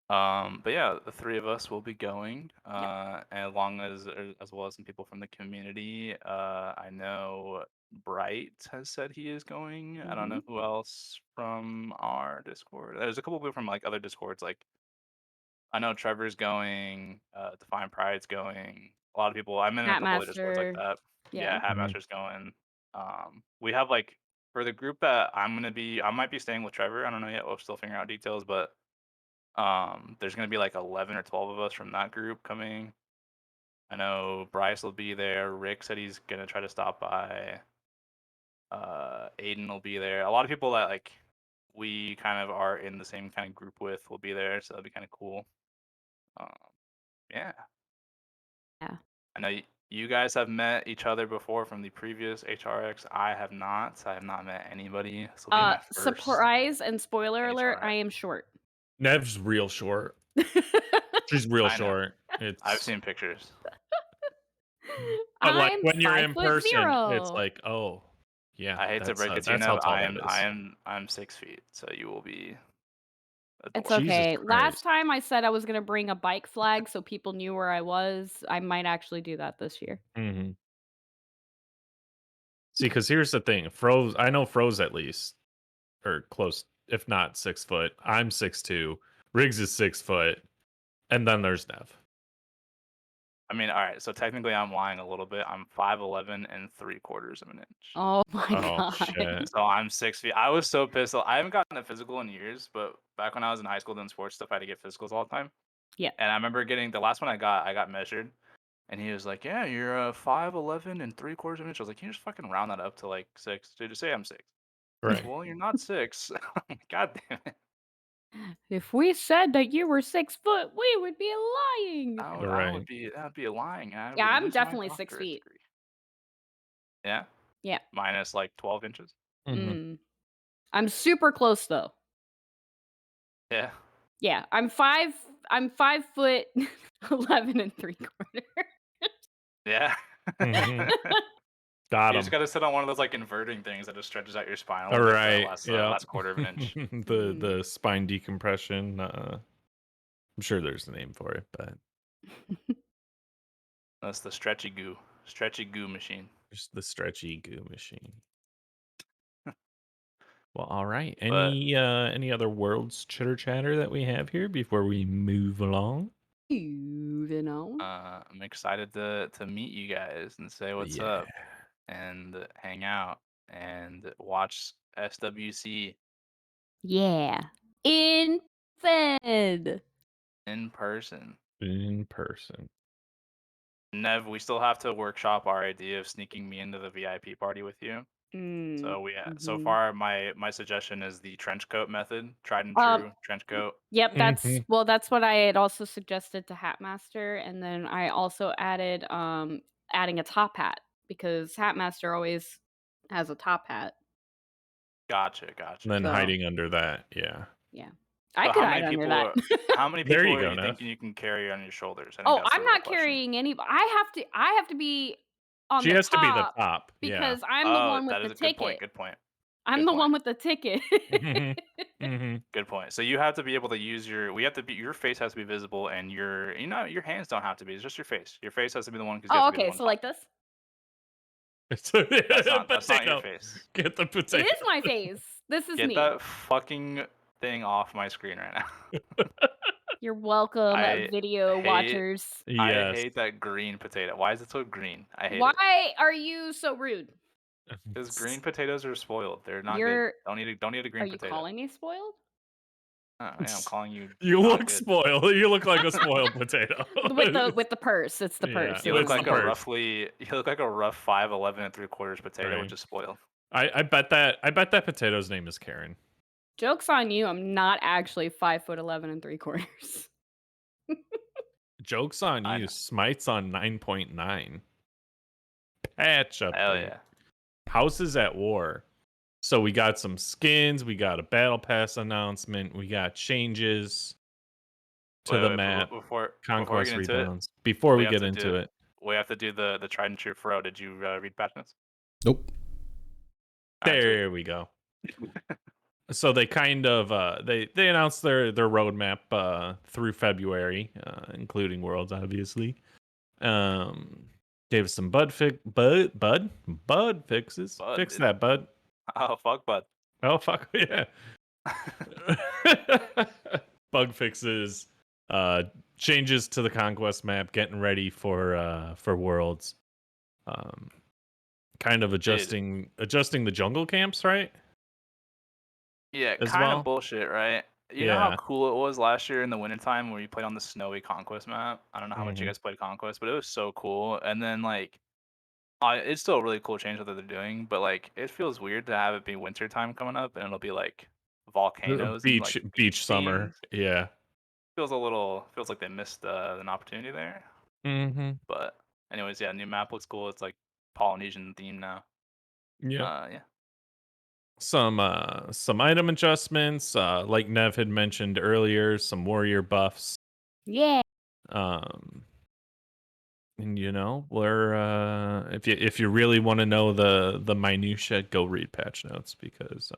but yeah, the three of us will be going, Yep. and as well as some people from the community. I know Bright has said he is going. I don't Mhm. know who else from our Discord. There's a couple people from like other Discords. Like I know Trevor's going. Define Pride's going. A lot of people. I'm in a couple other Discords like Hatmaster. that. Yeah. Yeah, Mhm. Hatmaster's going. We have like for the group that I might be staying with Trevor. I don't know yet. We'll still figure out details, but there's gonna be like 11 or 12 of us from that group coming. I know Bryce will be there. Rick said he's gonna try to stop by. Aiden will be there. A lot of people that like we kind of are in the same kind of group with will be there, so that'll be kind of cool. Um, yeah, Yeah. I know you guys have met each other before from the previous HRX. I have not. I have not met anybody. This will be my first Surprise and spoiler alert, I HRX. am short. Nev's real short. She's real I know. short. I've It's seen pictures. but like I'm when you're in person, it's 5'0". like, oh, yeah, I hate to break it to you, that's how Nev. tall that is. I'm 6 feet, so you will be It's adorable. Jesus okay. Last Christ. time I said I was gonna bring a bike flag so people knew where I was. I might actually do that this year. Mhm. See, because here's the thing, I know Froze at least, or close, if not 6 foot. I'm 6'2". Riggs is 6 foot, and then there's Nev. I mean, all right. So technically, I'm lying a little bit. I'm 5'11" and 3/4 of an inch. Oh my Oh god. shit. So I'm 6 feet. I was so pissed. I haven't gotten a physical in years, but back when I was in high school doing sports stuff, I had to get physicals all the time. Yeah. And I remember getting the last one I got measured, and he was like, "Yeah, you're 5'11" and 3/4 of an inch." I was like, "Can you just fucking round that up to like 6, dude? Just say I'm 6." He's like, Right. "Well, you're not 6." I'm like, God damn it! If we said that you were 6 foot, we would be lying. Right. That would be a lying. I Yeah, would I'm lose my definitely six doctorate feet. degree. Yeah, Yeah. minus like 12 inches. Mhm. Mm. I'm super close though. Yeah. Yeah, I'm 5 foot 11 and 3/4. Yeah. Mhm. Got You just him. gotta sit on one of those, like, inverting things that just stretches out your spine a little bit for that Alright, yep. last quarter of an inch. The spine decompression, I'm sure there's a name for it, but That's the stretchy goo machine. just the stretchy goo machine. Well, alright. But, Any other worlds chitter chatter that we have here before we move along? Moving on. I'm excited to meet you guys and say what's Yeah. up and hang out and watch SWC Yeah. In Fed. in person. In person. Nev, we still have to workshop our idea of sneaking me into the VIP party with you. Mm. So Mhm. far my suggestion is the trench coat method, tried and Um, true trench coat. yep, Mhm. that's what I had also suggested to Hatmaster, and then I also added adding a top hat because Hatmaster always has a top hat. Gotcha. And then So- hiding under that, yeah. Yeah. I So could how hide many under people? that. How many There people you are go, you Neff. thinking you can carry on your shoulders? I think Oh, that's the I'm real not question. carrying any. I have to be on She the has to be the top top. Yeah. because I'm the one with that the is a good point. ticket. Good point. I'm good the point. one with the ticket. Mm-hmm. Good point. So you have to be able to use your face has to be visible, and your hands don't have to be. It's just your face. Your face has to be the one because you Oh, have to be the okay. one So like talking. this. That's not That's not your face. Get the potato. It is my face. This is Get me. that fucking thing off my screen right now. You're welcome, I video hate- watchers. I Yes. hate that green potato. Why is it so green? I hate it. Why are you so rude? Because green potatoes are spoiled. They're not You're. good. Don't eat a green Are you potato. calling me spoiled? Oh, yeah, I'm calling you. You not look good. spoiled. You look like a spoiled potato. with the purse. It's the Yeah, purse. You it's look the like purse. you look like a rough 5'11" and 3/4 potato, Right. which is spoiled. I bet that potato's name is Karen. Joke's on you. I'm not actually 5'11" and 3/4. Joke's on I you. know. Smite's on 9.9. Patch update. Hell yeah. Houses at War. So we got some skins. We got a battle pass announcement. We got changes to Wait, the wait, map. before we Conquest get into it, rebounds. Before we have get to into do- it, we have to do the tried and true Fro. Did you read patch notes? Nope. All right, sweet. there we go. So they kind of they announced their roadmap through February, including Worlds, obviously. Gave us some bud fixes. Bud, Fix dude. that, bud. Oh fuck, bud. Oh fuck yeah. Bug fixes, changes to the Conquest map, getting ready for Worlds. Kind of adjusting the jungle camps, right? Yeah, As kind well? of bullshit, right? You know how Yeah. cool it was last year in the wintertime where you played on the snowy Conquest map? I don't know how much you Mhm. guys played Conquest, but it was so cool. And then like it's still a really cool change that they're doing, but like it feels weird to have it be wintertime coming up and it'll be like volcanoes and like Beach summer. scenes. Yeah. Feels like they missed an opportunity there. Mm-hmm. But anyways, yeah, new map looks cool. It's like Polynesian theme now. Yeah. Yeah. Some item adjustments, like Nev had mentioned earlier, some warrior buffs. Yeah. And we're if you really want to know the minutia, go read patch notes because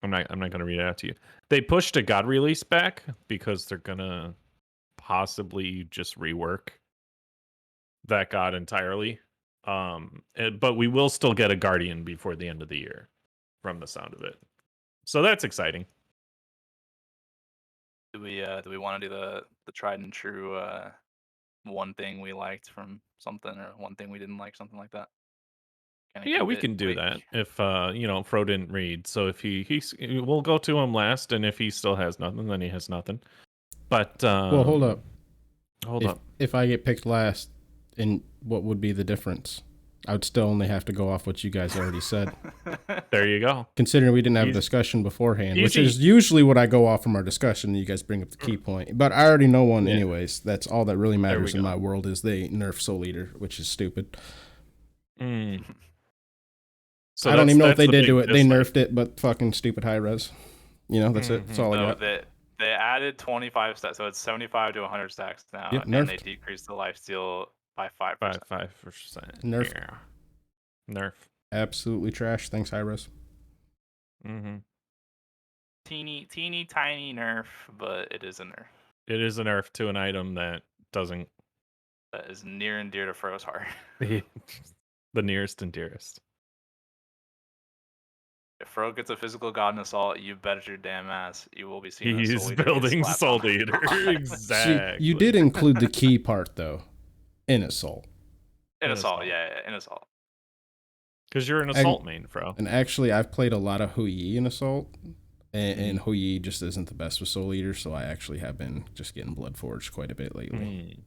I'm not gonna read it out to you. They pushed a God release back because they're gonna possibly just rework that God entirely. But we will still get a Guardian before the end of the year, from the sound of it. So that's exciting. Do we want to do the tried and true one thing we liked from something or one thing we didn't like, something like that? Kinda Yeah, keep we it can do quick. that if Fro didn't read. So if we'll go to him last, and if he still has nothing, then he has nothing. But Well, hold up. Hold up. If I get picked last, and what would be the difference? I would still only have to go off what you guys already said. There you go. Considering we didn't have a Easy. discussion beforehand, which Easy. is usually what I go off from our discussion, and you guys bring up the key point. But I already know one Yeah. anyways. That's all that really matters in go. my world is they nerf Soul Eater, which is stupid. Mm. So I don't even know if that's they the did do big it. They dislike. nerfed it, but fucking stupid high res. That's it. That's all I No, got. they added 25 stacks, so it's 75 to 100 stacks now, Yep, and they nerfed. decreased the lifesteal by 5%. 5%. Nerf. Yeah. Nerf. Absolutely trash. Thanks, high res. Mm-hmm. Teeny tiny nerf, but it is a nerf. It is a nerf to an item that doesn't That is near and dear to Fro's heart. the nearest and dearest. If Fro gets a physical god in assault, you bet your damn ass you will be seeing a He's Soul Eater get building slapped Soul on the Eater. head. Exactly. You did include the key part though, in assault. In In assault, assault. yeah, in assault. Because you're an assault main, Fro. And actually, I've played a lot of Hui Yi in assault, and Hui Yi just isn't the best with Soul Eater, so I actually have been just getting Blood Forged quite a bit lately. Mm.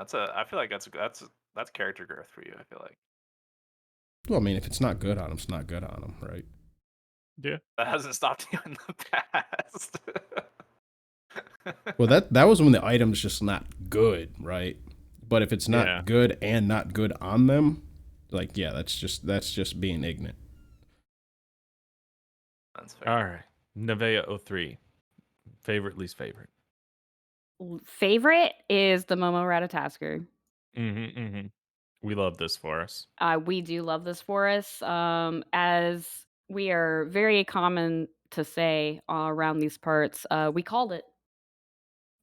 I feel like that's character growth for you. I feel like Well, I mean, if it's not good on him, it's not good on him, right? Yeah. that hasn't stopped you in the past. Well, that was when the item's just not good, right? But if it's not Yeah. good and not good on them, like, yeah, that's just being ignorant. That's fair. All right. Nevea 03. Favorite, least favorite. Favorite is the Momo Ratatasker. We love this for us. We do love this forest. As we are very common to say around these parts, we called it.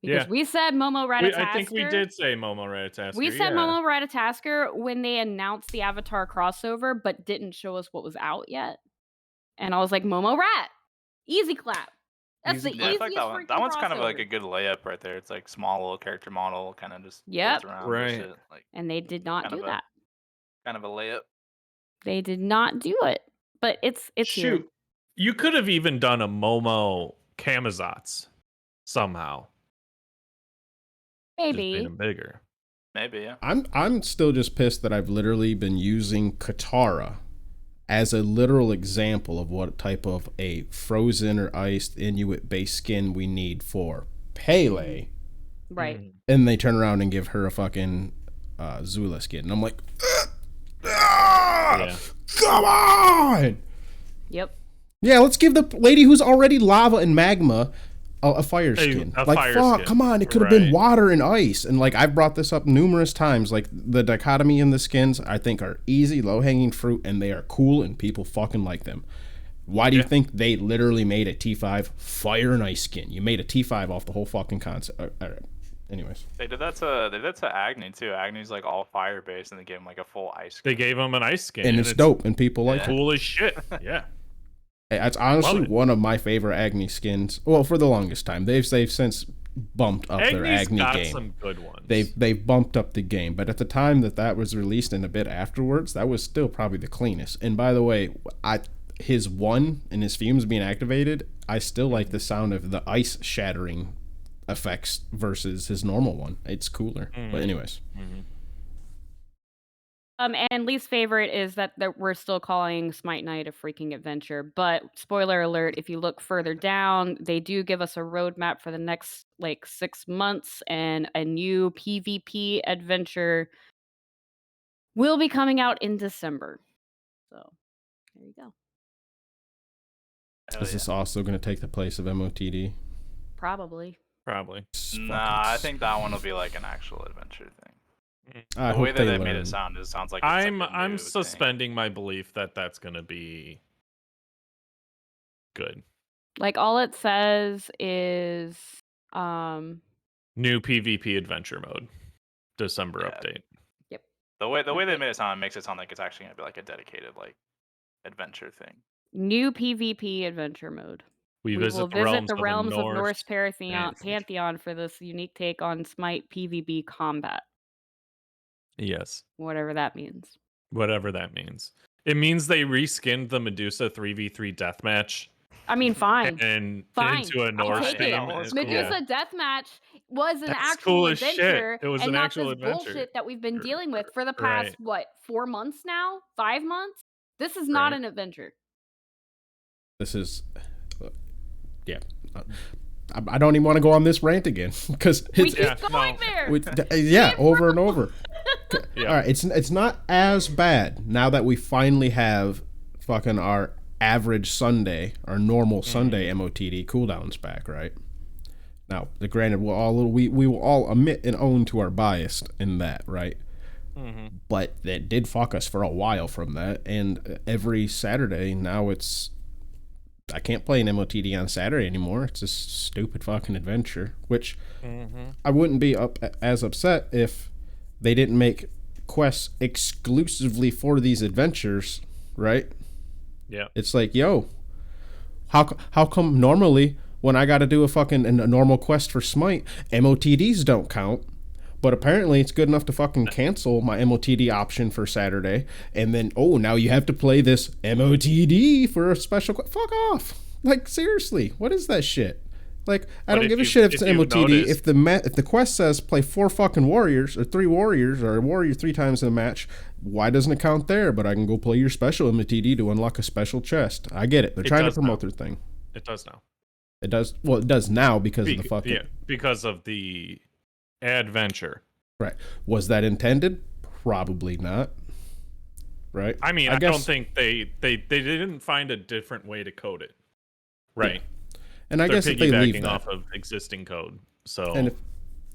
Because Yeah. we said Momo Ratatasker. I think we did say Momo Ratatasker. We said yeah. Momo Ratatasker when they announced the Avatar crossover, but didn't show us what was out yet. And I was like, Momo Rat, easy clap. That's Easy the clap. Yeah, I easiest feel like that one. freaking That one's kind of like crossover. a good layup right there. It's like small little character model, kind of just Yep. floats around Right. and shit. Like And they did not kind do of that. kind of a layup. They did not do it. But it's here. Shoot. You could have even done a Momo Camazotz somehow. Just made Maybe. him bigger. Maybe, yeah. I'm still just pissed that I've literally been using Katara as a literal example of what type of a frozen or iced Inuit based skin we need for Pele. Right. And they turn around and give her a fucking Zula skin. And I'm like, Yeah. come on! Yep. Yeah, let's give the lady who's already lava and magma a fire skin. a like, fire fuck, skin. come on, it could have been Right. water and ice. And like, I've brought this up numerous times. Like, the dichotomy in the skins, I think, are easy, low-hanging fruit, and they are cool, and people fucking like them. Why do you think they literally made a T5 fire and ice skin? You made a T5 off the whole fucking concept. All right. Anyways. They did that to Agni too. Agni's like all fire based, and they gave him like a full ice. They gave him an ice skin. And it's dope, and people like it. Cool as shit. Yeah. That's honestly Love it. one of my favorite Agni skins. Well, for the longest time, they've since bumped up their Agni's Agni got game. some good ones. They've bumped up the game, but at the time that was released and a bit afterwards, that was still probably the cleanest. And by the way, his one and his fumes being activated, I still like the sound of the ice shattering effects versus his normal one. It's cooler. But anyways. And least favorite is that we're still calling Smite Knight a freaking adventure. But spoiler alert, if you look further down, they do give us a roadmap for the next like 6 months, and a new PvP adventure will be coming out in December. So there you go. Hell Is yeah. this also going to take the place of MOTD? Probably. Probably. Nah, I think that one will be like an actual adventure thing. I The way hope that they they made learn. it sound, it sounds like it's like a I'm new thing. suspending my belief that that's gonna be good. Like all it says is New PvP adventure mode. December Yeah. update. The way they made it sound, it makes it sound like it's actually gonna be like a dedicated like adventure thing. new PvP adventure mode. We We visit will the visit realms, the realms of Norse Pantheon. Pantheon for this unique take on Smite PvP combat, Yes. whatever that means. Whatever that means. It means they reskinned the Medusa 3v3 deathmatch I mean, fine. and Fine. into a I'll Norse take theme. it. It's Medusa cool. Deathmatch was an That's actual cool as shit. adventure, It was and an not actual this adventure. bullshit that we've been dealing with for the past Right. 4 months now, 5 months. This is not Right. an adventure. This is, yeah. I don't even want to go on this rant again because We it's keep Yeah, going no. there. yeah, over and over. Yeah. All right, it's not as bad now that we finally have fucking our average Sunday, our normal Sunday MOTD cooldowns back, right? Now, granted, we will all admit and own to our bias in that, right? But that did fuck us for a while from that, and every Saturday now I can't play an MOTD on Saturday anymore. It's a stupid fucking adventure, which I wouldn't be as upset if they didn't make quests exclusively for these adventures, right? Yeah. It's like, yo, how come normally when I got to do a normal quest for Smite, MOTDs don't count, but apparently it's good enough to fucking cancel my MOTD option for Saturday, and then now you have to play this MOTD for a special fuck off. Like, seriously, what is that shit? Like, I But don't if give a you- shit if it's if you've MOTD. noticed- If the quest says play 4 fucking warriors or 3 warriors or a warrior 3 times in a match, why doesn't it count there? But I can go play your special MOTD to unlock a special chest. I get it. They're trying to does promote now. their thing. It does now. It does. Well, it does now because of the fucking. Yeah, because of the adventure. Right. Was that intended? Probably not. Right. I mean, I I don't guess, think they didn't find a different way to code it. Right. and I They're guess if they leave piggybacking that, off of existing code. So and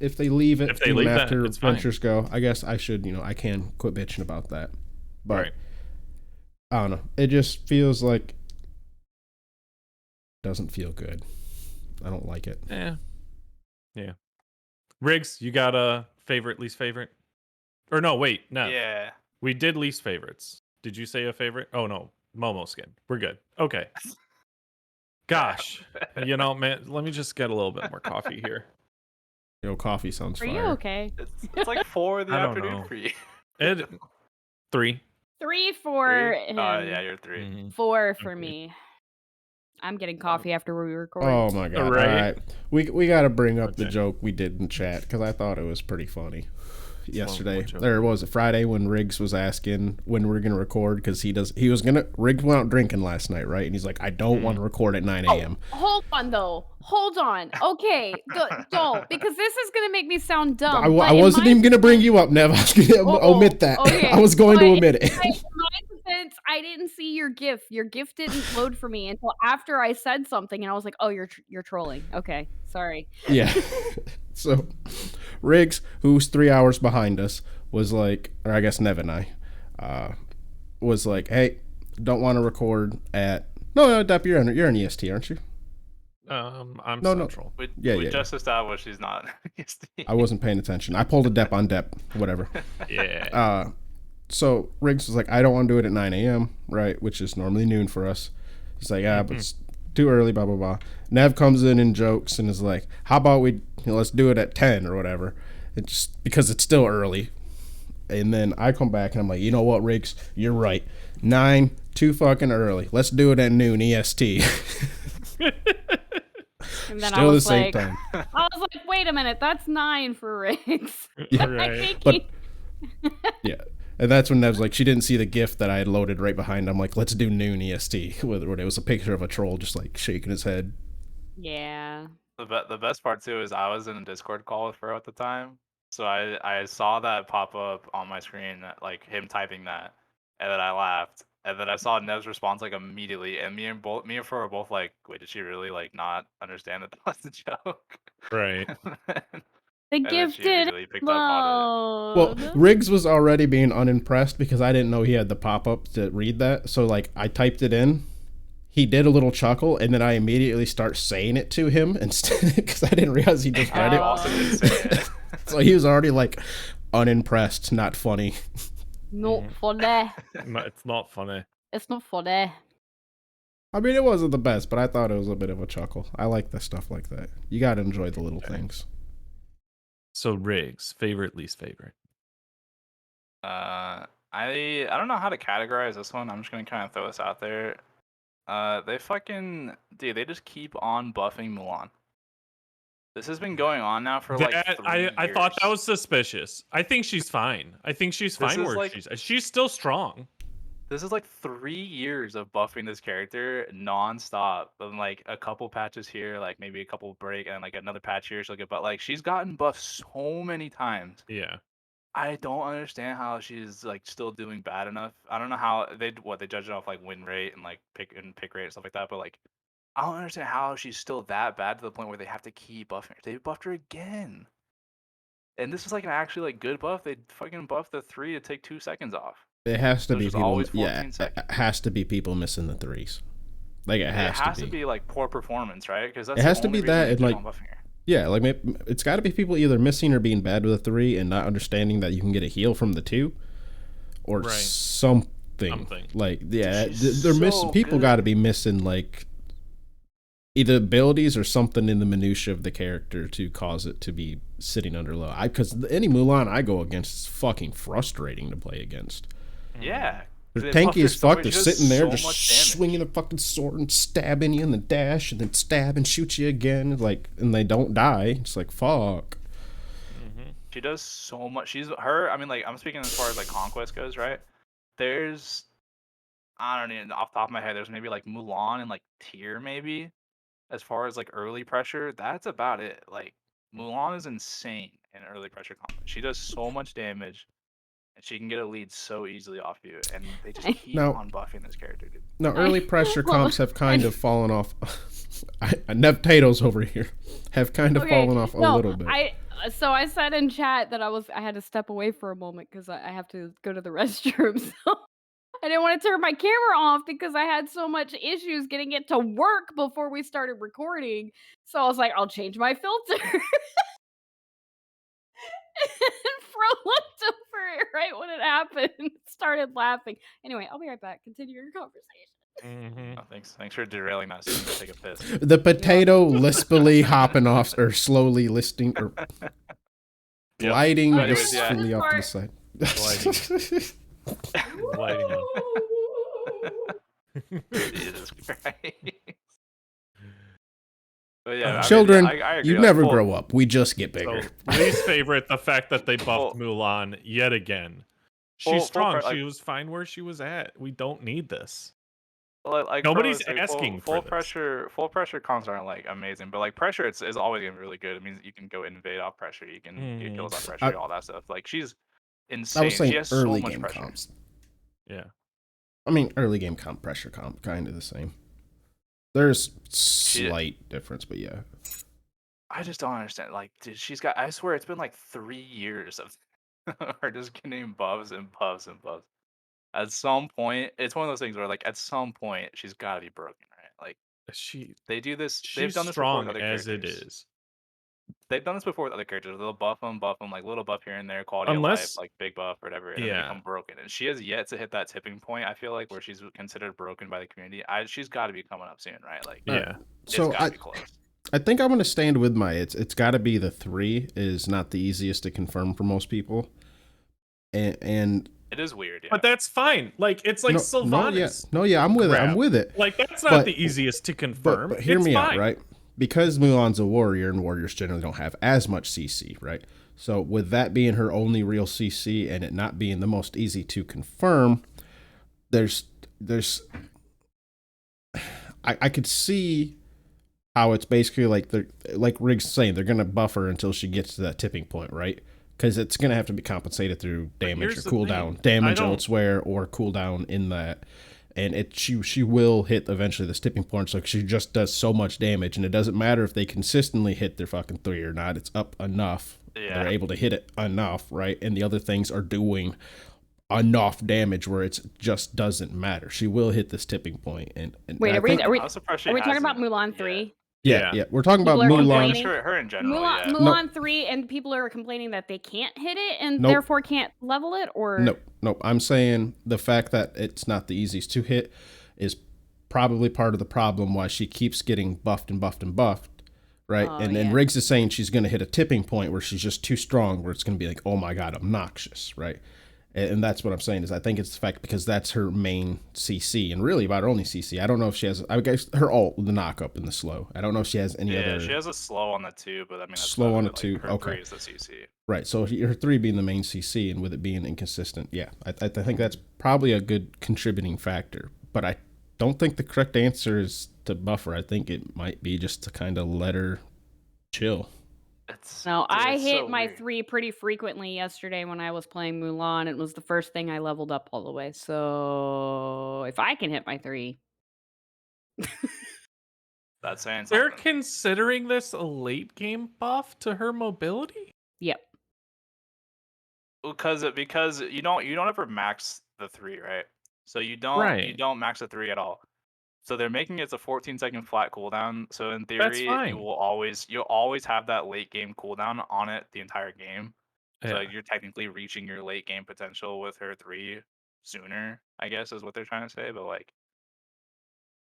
if they leave it if they even leave that, after it's fine. Ventures go, I guess I should, I can quit bitching about that. But Right. I don't know. It just feels like doesn't feel good. I don't like it. Yeah. Yeah. Riggs, you got a favorite, least favorite? Or no, wait, no. Yeah. We did least favorites. Did you say a favorite? Oh no, Momo skin. We're good. Okay. Gosh. Man, let me just get a little bit more coffee here. Coffee sounds Are fire. you okay? It's like 4 in the I don't afternoon know. for you. Ed, 3. 3 for 3? him. Yeah, you're 3. Mhm. 4 for Okay. me. I'm getting coffee after we record. Oh my god! Right. All right, we got to bring up the Okay. joke we did in chat because I thought it was pretty funny. Yesterday, what joke? or was it Friday when Riggs was asking when we're gonna record because Riggs went out drinking last night, right? And he's like, I don't want to record at 9 a.m. Hold on though. Hold on. Okay, don't because this is gonna make me sound dumb. I but in wasn't my even gonna bring you up, Nev. I was gonna Oh, omit that. okay. I was going to But omit it. in my defense, I didn't see your GIF. Your GIF didn't load for me until after I said something, and I was like, "Oh, you're trolling." Okay, sorry. Yeah. So, Riggs, who's 3 hours behind us, was like, or I guess Nev and I, was like, hey, don't want to record at. No, Depp, you're in EST, aren't you? I'm No. Central. We Yeah. just established he's not. I wasn't paying attention. I pulled a Depp on Depp, whatever. Yeah. So Riggs was like, I don't want to do it at 9 a.m., right? Which is normally noon for us. He's like, but it's too early, blah, blah, blah. Nev comes in and jokes and is like, how about let's do it at 10 or whatever. It's just because it's still early. And then I come back and I'm like, you know what, Riggs? You're right. 9, too fucking early. Let's do it at noon EST. And then Still I the was same like, time. I was like, wait a minute, that's 9 for Riggs. Yeah. I Right. think But- he. Yeah. And that's when Nev's like, she didn't see the GIF that I had loaded right behind. I'm like, let's do noon EST. Where it was a picture of a troll just like shaking his head. Yeah. The best part too is I was in a Discord call with Fro at the time, so I saw that pop up on my screen, like him typing that, and then I laughed, and then I saw Nev's response like immediately, and me and Fro were both like, wait, did she really like not understand that that was a joke? Right. The And then GIF she did immediately picked up on Well, load. Riggs was already being unimpressed because I didn't know he had the pop up to read that. So, like, I typed it in. He did a little chuckle, and then I immediately start saying it to him instead because I didn't realize he just it. read I it. also didn't say it. So he was already like unimpressed, not funny. Not funny. It's not funny. It's not funny. I mean, it wasn't the best, but I thought it was a bit of a chuckle. I like the stuff like that. You got to enjoy the little Okay. things. So Riggs, favorite, least favorite. I don't know how to categorize this one. I'm just gonna kind of throw this out there. They just keep on buffing Mulan. This has been going on now for like 3 years. I thought that was suspicious. I think she's fine. I think she's This fine is where like- she's still strong. This is like 3 years of buffing this character nonstop. And like a couple patches here, like maybe a couple break, and like another patch here she'll get. But like she's gotten buffed so many times. Yeah. I don't understand how she's like still doing bad enough. I don't know how they judge it off like win rate and like pick rate and stuff like that. But like I don't understand how she's still that bad to the point where they have to keep buffing her. They buffed her again. And this is like an actually like good buff. They fucking buffed the 3 to take 2 seconds off. It has to There's be just people. always 14 Yeah, it seconds. has to be people missing the threes. Like it has, to be like poor performance, right? Because that's It has the to only be that reason they and, keep like, on buffing her. Yeah, like it's got to be people either missing or being bad with a 3 and not understanding that you can get a heal from the 2, or Right. something. Like yeah, She's they're missing. so People good. got to be missing like either abilities or something in the minutia of the character to cause it to be sitting under low. Because any Mulan I go against is fucking frustrating to play against. Yeah. They're They buffed tanky her as so fuck. much, They're she does sitting there so just much damage. swinging the fucking sword and stabbing you and then dash and then stab and shoot you again. Like, and they don't die. It's like, fuck. She does so much. I mean, like, I'm speaking as far as like conquest goes, right? There's, I don't even off the top of my head. There's maybe like Mulan and like Tyr maybe, as far as like early pressure. That's about it. Like Mulan is insane in early pressure combat. She does so much damage, and she can get a lead so easily off you. And they just keep Now- on buffing this character, dude. Now, early pressure well, comps have kind of fallen off. Nev Tato's over here have kind of fallen off a little bit. So I said in chat that I had to step away for a moment because I have to go to the restroom. So I didn't want to turn my camera off because I had so much issues getting it to work before we started recording. So I was like, I'll change my filter. And Fro looked over it right when it happened and started laughing. Anyway, I'll be right back. Continue your conversation. Oh, thanks for derailing us. To take a piss. The potato lispily hopping off or slowly listing or gliding But anyways, yeah. blissfully off to the side. Gliding on. Jesus Christ. But yeah, I mean, Children, I agree. you like, never full- grow up. We just get So, bigger. least favorite, the fact that they buffed Well- Mulan yet again. Full- She's full strong. pre- She was fine where she was at. We don't need this. Like Nobody's Fro was asking full for this. pressure. Full pressure comps aren't like amazing, but like pressure, is always gonna be really good. It means you can go invade off pressure. You can get kills off pressure. All that stuff. Like she's insane. I was saying she has early so much game pressure. comps. Yeah. I mean, early game comp, pressure comp, kind of the same. There's slight difference, but yeah. I just don't understand. Like, dude, she's got. I swear, it's been like 3 years of her just getting buffs and buffs and buffs. At some point, it's one of those things where, like, at some point, she's got to be broken, right? Like, they do this. They've She's done this before with strong other as it characters. is. They've done this before with other characters. They'll buff them, like little buff here and there, quality of life, like big buff or whatever, and then Yeah. become broken. And she has yet to hit that tipping point. I feel like where she's considered broken by the community. She's got to be coming up soon, right? Like, Yeah. it's So got to be close. I think I'm gonna stand with my it's got to be the 3 is not the easiest to confirm for most people, and It is weird, yeah. But that's fine. Like, it's like Sylvanas. no, I'm with it. crap. I'm with it. Like, that's not But- the easiest to confirm. But hear It's me fine. out, right? Because Mulan's a warrior and warriors generally don't have as much CC, right? So with that being her only real CC and it not being the most easy to confirm, there's I could see how it's basically like Riggs saying, they're gonna buff her until she gets to that tipping point, right? Because it's gonna have to be compensated through damage or here's the cooldown, thing. damage I don't- elsewhere or cooldown in that. And she will hit eventually this tipping point, so she just does so much damage, and it doesn't matter if they consistently hit their fucking 3 or not. It's up enough. Yeah. They're able to hit it enough, right? And the other things are doing enough damage where it just doesn't matter. She will hit this tipping point. And Wait, I are we think- are we I was surprised she are we talking about hasn't Mulan yet. 3? yeah, we're talking about People are Mulan. complaining. Her in general, Mulan, yeah. Mulan 3, and people are complaining that they can't hit it and Nope. therefore can't level it, or Nope. I'm saying the fact that it's not the easiest to hit is probably part of the problem why she keeps getting buffed and buffed and buffed, right? Oh, and then yeah. Riggs is saying she's going to hit a tipping point where she's just too strong, where it's going to be like, oh my god, obnoxious, right? And that's what I'm saying is I think it's the fact because that's her main CC and really about her only CC. I don't know if she has, I guess her ult, the knock up and the slow. I don't know if she has any other. She has a slow on the 2, but I mean, that's Slow about on it. the 2, Her okay. 3 is the CC. Right, so her 3 being the main CC and with it being inconsistent, yeah, I think that's probably a good contributing factor. But I don't think the correct answer is to buff her. I think it might be just to kind of let her chill. No, Dude, I it's hit so my weird. 3 pretty frequently yesterday when I was playing Mulan. It was the first thing I leveled up all the way. So if I can hit my 3, That's saying They're something. considering this a late game buff to her mobility? yep. because you don't ever max the 3, right? So you Right. don't max the 3 at all. So they're making it a 14-second flat cooldown. So in That's theory, fine. you'll always have that late game cooldown on it the entire game. So Yeah. you're technically reaching your late game potential with her 3 sooner, I guess is what they're trying to say. But like,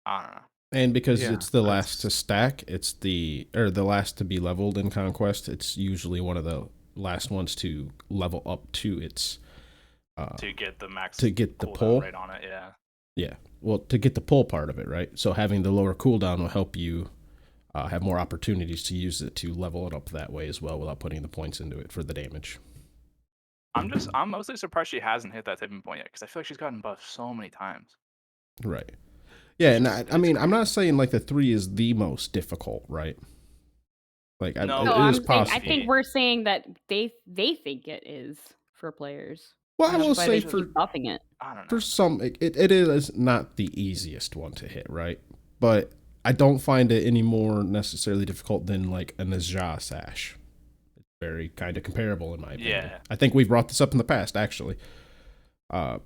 I don't know. And because Yeah, it's the last to that's- stack, it's the last to be leveled in Conquest, it's usually one of the last ones to level up to its To get the max to get the cooldown pull. rate on it, yeah. Yeah. Well, to get the pull part of it, right? So having the lower cooldown will help you have more opportunities to use it to level it up that way as well without putting the points into it for the damage. I'm mostly surprised she hasn't hit that tipping point yet because I feel like she's gotten buffed so many times. Right. Yeah, and It's I mean, I'm crazy. not saying like the 3 is the most difficult, right? Like, No, No, it I'm is saying I possible. think we're saying that they think it is for players. Well, I Which will is why say they keep buffing it. I don't know. for some, it is not the easiest one to hit, right? But I don't find it any more necessarily difficult than like a Najah sash. It's very kind of comparable in my opinion. Yeah. I think we've brought this up in the past, actually. Yeah,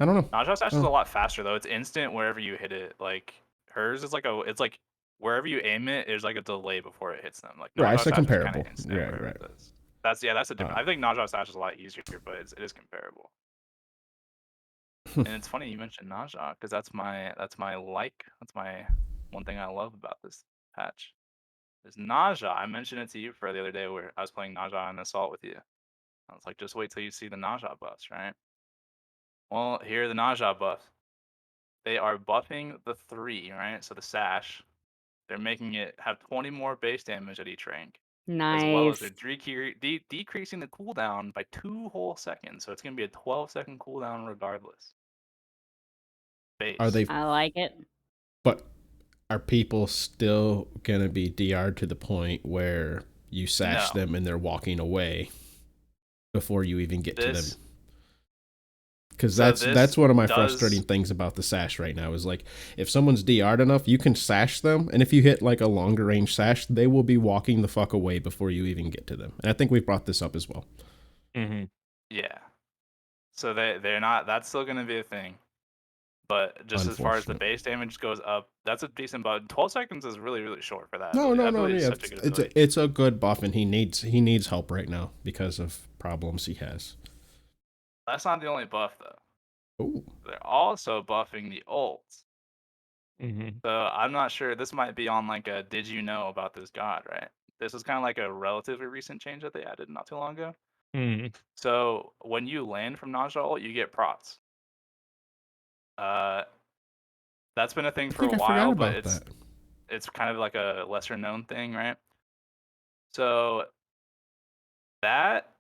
I don't know. Najah Sash is Oh. a lot faster though. It's instant wherever you hit it. Like hers is like it's like wherever you aim it, there's like a delay before it hits them. Like Right, Najah it's a Sash is kinda comparable. instant Right, wherever right. it does. That's a different. I think Najah Sash is a lot easier, but it is comparable. And it's funny you mentioned Najah because that's my one thing I love about this patch. Is Najah. I mentioned it to you for the other day where I was playing Najah and Assault with you. I was like, just wait till you see the Najah buffs, right? Well, here are the Najah buffs. They are buffing the 3, right? So the sash. They're making it have 20 more base damage at each rank. As well as Nice. they're decreasing the cooldown by 2 whole seconds. So it's going to be a 12-second cooldown regardless. Base. Are they? I like it. But are people still gonna be DR'd to the point where you sash No. them and they're walking away before you even get to them? Because that's one of my frustrating things about the sash right now is like if someone's DR'd enough, you can sash them, and if you hit like a longer range sash, they will be walking the fuck away before you even get to them. And I think we've brought this up as well. Mm-hmm. Yeah. So they're not. That's still going to be a thing. But just as far as the base damage goes up, that's a decent buff. 12 seconds is really, really short for that. No. Yeah. It's a good buff, and he needs help right now because of problems he has. That's not the only buff though. Ooh. They're also buffing the ults. Mm-hmm. So I'm not sure. This might be on like a did you know about this god, right? This is kind of like a relatively recent change that they added not too long ago. Mm-hmm. So when you land from Najah ult, you get prots. That's been a thing for a while, but it's kind of like a lesser known thing, right? So that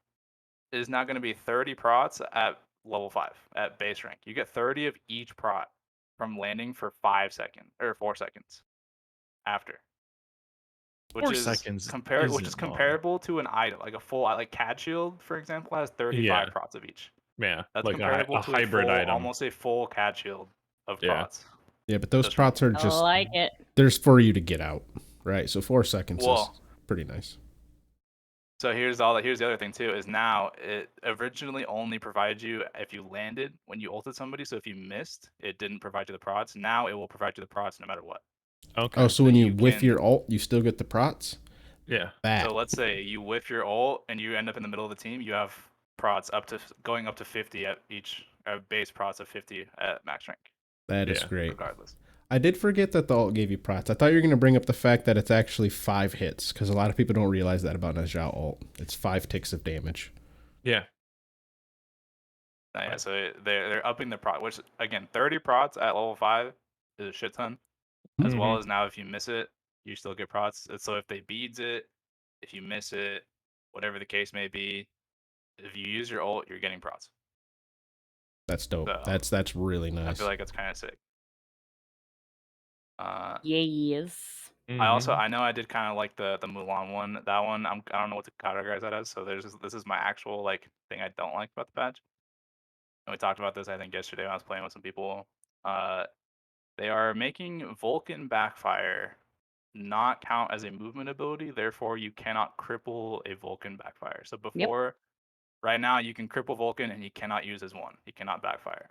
is now going to be 30 prots at level 5 at base rank. You get 30 of each prot from landing for 5 seconds or 4 seconds after. Which is comparable to an item, like a full like Cad Shield, for example, has 35 prots of each. Yeah, that's like comparable a to hybrid item, almost a full Cad Shield of prots. Yeah, but those prots are just I like it. There's for you to get out, right? So 4 seconds is pretty nice. So here's the other thing too is now it originally only provided you if you landed when you ulted somebody. So if you missed, it didn't provide you the prots. Now it will provide you the prots no matter what. Okay. Oh, so when you whiff your ult, you still get the prots? Yeah. So let's say you whiff your ult and you end up in the middle of the team, you have prots going up to 50 at each base prots of 50 at max rank. That is great. Regardless. I did forget that the ult gave you prots. I thought you were going to bring up the fact that it's actually 5 hits, because a lot of people don't realize that about Najah ult. It's 5 ticks of damage. Yeah. Yeah, so they're upping the prot, which again, 30 prots at level 5 is a shit ton. As well as now if you miss it, you still get prots. So if they beads it, if you miss it, whatever the case may be, if you use your ult, you're getting prots. That's dope. So, that's really nice. I feel like it's kind of sick. Yes. I know I did kind of like the Mulan one. That one I don't know what to categorize that as. So this is my actual like thing I don't like about the patch. And we talked about this I think yesterday when I was playing with some people. They are making Vulcan Backfire not count as a movement ability, therefore you cannot cripple a Vulcan Backfire. So before, right now you can cripple Vulcan and he cannot use his one. He cannot backfire.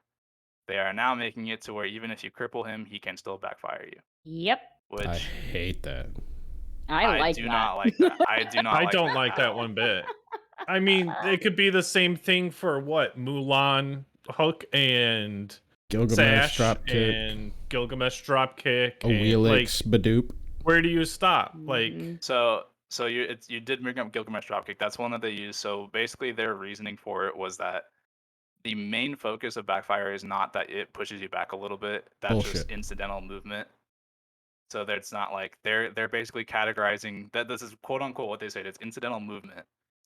They are now making it to where even if you cripple him, he can still backfire you. Yep. Which I hate that. I do not like that. I do not. I don't like that one bit. I mean, it could be the same thing for what Mulan, Hook, and Gilgamesh Sash and Gilgamesh dropkick. A Wheelix Badoop. Where do you stop? Like so you did bring up Gilgamesh dropkick. That's one that they use. So basically, their reasoning for it was that the main focus of backfire is not that it pushes you back a little bit. That's just incidental movement. So that's not like they're basically categorizing that this is quote unquote what they say. It's incidental movement.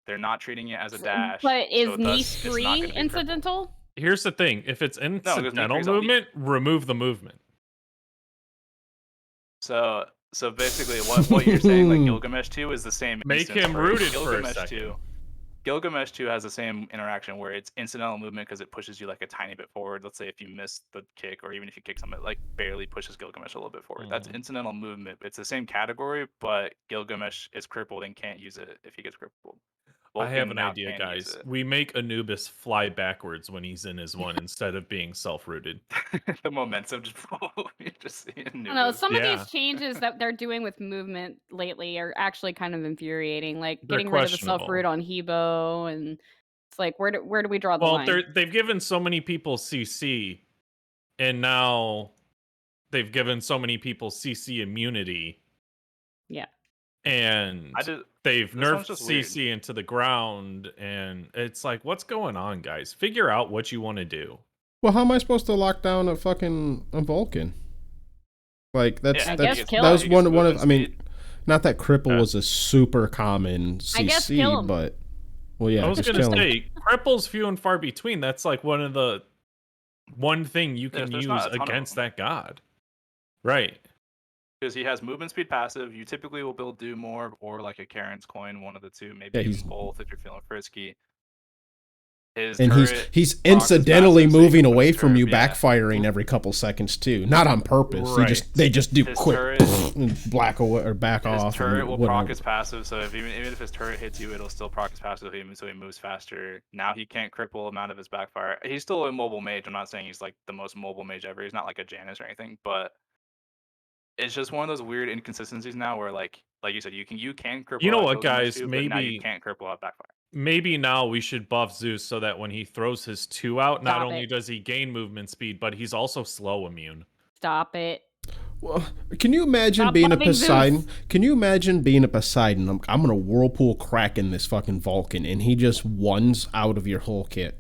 They're not treating it as a dash. But is Niche 3 incidental? Here's the thing: if it's incidental movement, remove the movement. So So basically, what you're saying, like Gilgamesh 2 is the same. Make instance him where rooted for a Gilgamesh second. 2. Gilgamesh 2 has the same interaction where it's incidental movement because it pushes you like a tiny bit forward. Let's say if you miss the kick, or even if you kick something, it like barely pushes Gilgamesh a little bit forward. That's incidental movement. It's the same category, but Gilgamesh is crippled and can't use it if he gets crippled. I have Vulcan an now idea, can use guys. it. We make Anubis fly backwards when he's in his one instead of being self-rooted. The momentum just you just see I don't know. Anubis. Some of Yeah. these changes that they're doing with movement lately are actually kind of infuriating. Like They're getting rid of the self root questionable. on Hebo, and it's like where do we draw the Well, line? they've given so many people CC, and now they've given so many people CC immunity, Yeah. and I just they've this one's nerfed just weird. CC into the ground, and it's like, what's going on, guys? Figure out what you want to do. Well, how am I supposed to lock down a fucking Vulcan? Like that's Yeah, I that's guess kill that was him. one He gets one of. movement I mean, speed. not that cripple Yeah. was a super common I guess kill CC, him. but well, yeah, I was just gonna kill him. say, cripple's few and far between. That's like one thing you can there's use not a ton of against them. that god. Right. Because he has movement speed passive. You typically will build do more or like a Karen's coin, one of the two, maybe Yeah, even he's- both if you're feeling frisky. His And turret he's procs is incidentally passive, so you moving can put away his from you, turret- yeah. backfiring every couple seconds too. Not on purpose. Right. They just do His quick turret- and black away or back His off. turret and will whatever. proc his passive, so if even if his turret hits you, it'll still proc his passive, so he moves faster. Now he can't cripple him out of his backfire. He's still a mobile mage. I'm not saying he's like the most mobile mage ever. He's not like a Janus or anything, but it's just one of those weird inconsistencies now where like you said, you can cripple. You know out what, Gilgamesh guys? too, but now Maybe- you can't cripple out backfire. Maybe now we should buff Zeus so that when he throws his 2 out, not Stop only it. does he gain movement speed, but he's also slow immune. Stop it. Well, can you imagine Stop being a buffing Zeus. Poseidon? Can you imagine being a Poseidon? I'm gonna whirlpool cracking this fucking Vulcan, and he just ones out of your whole kit.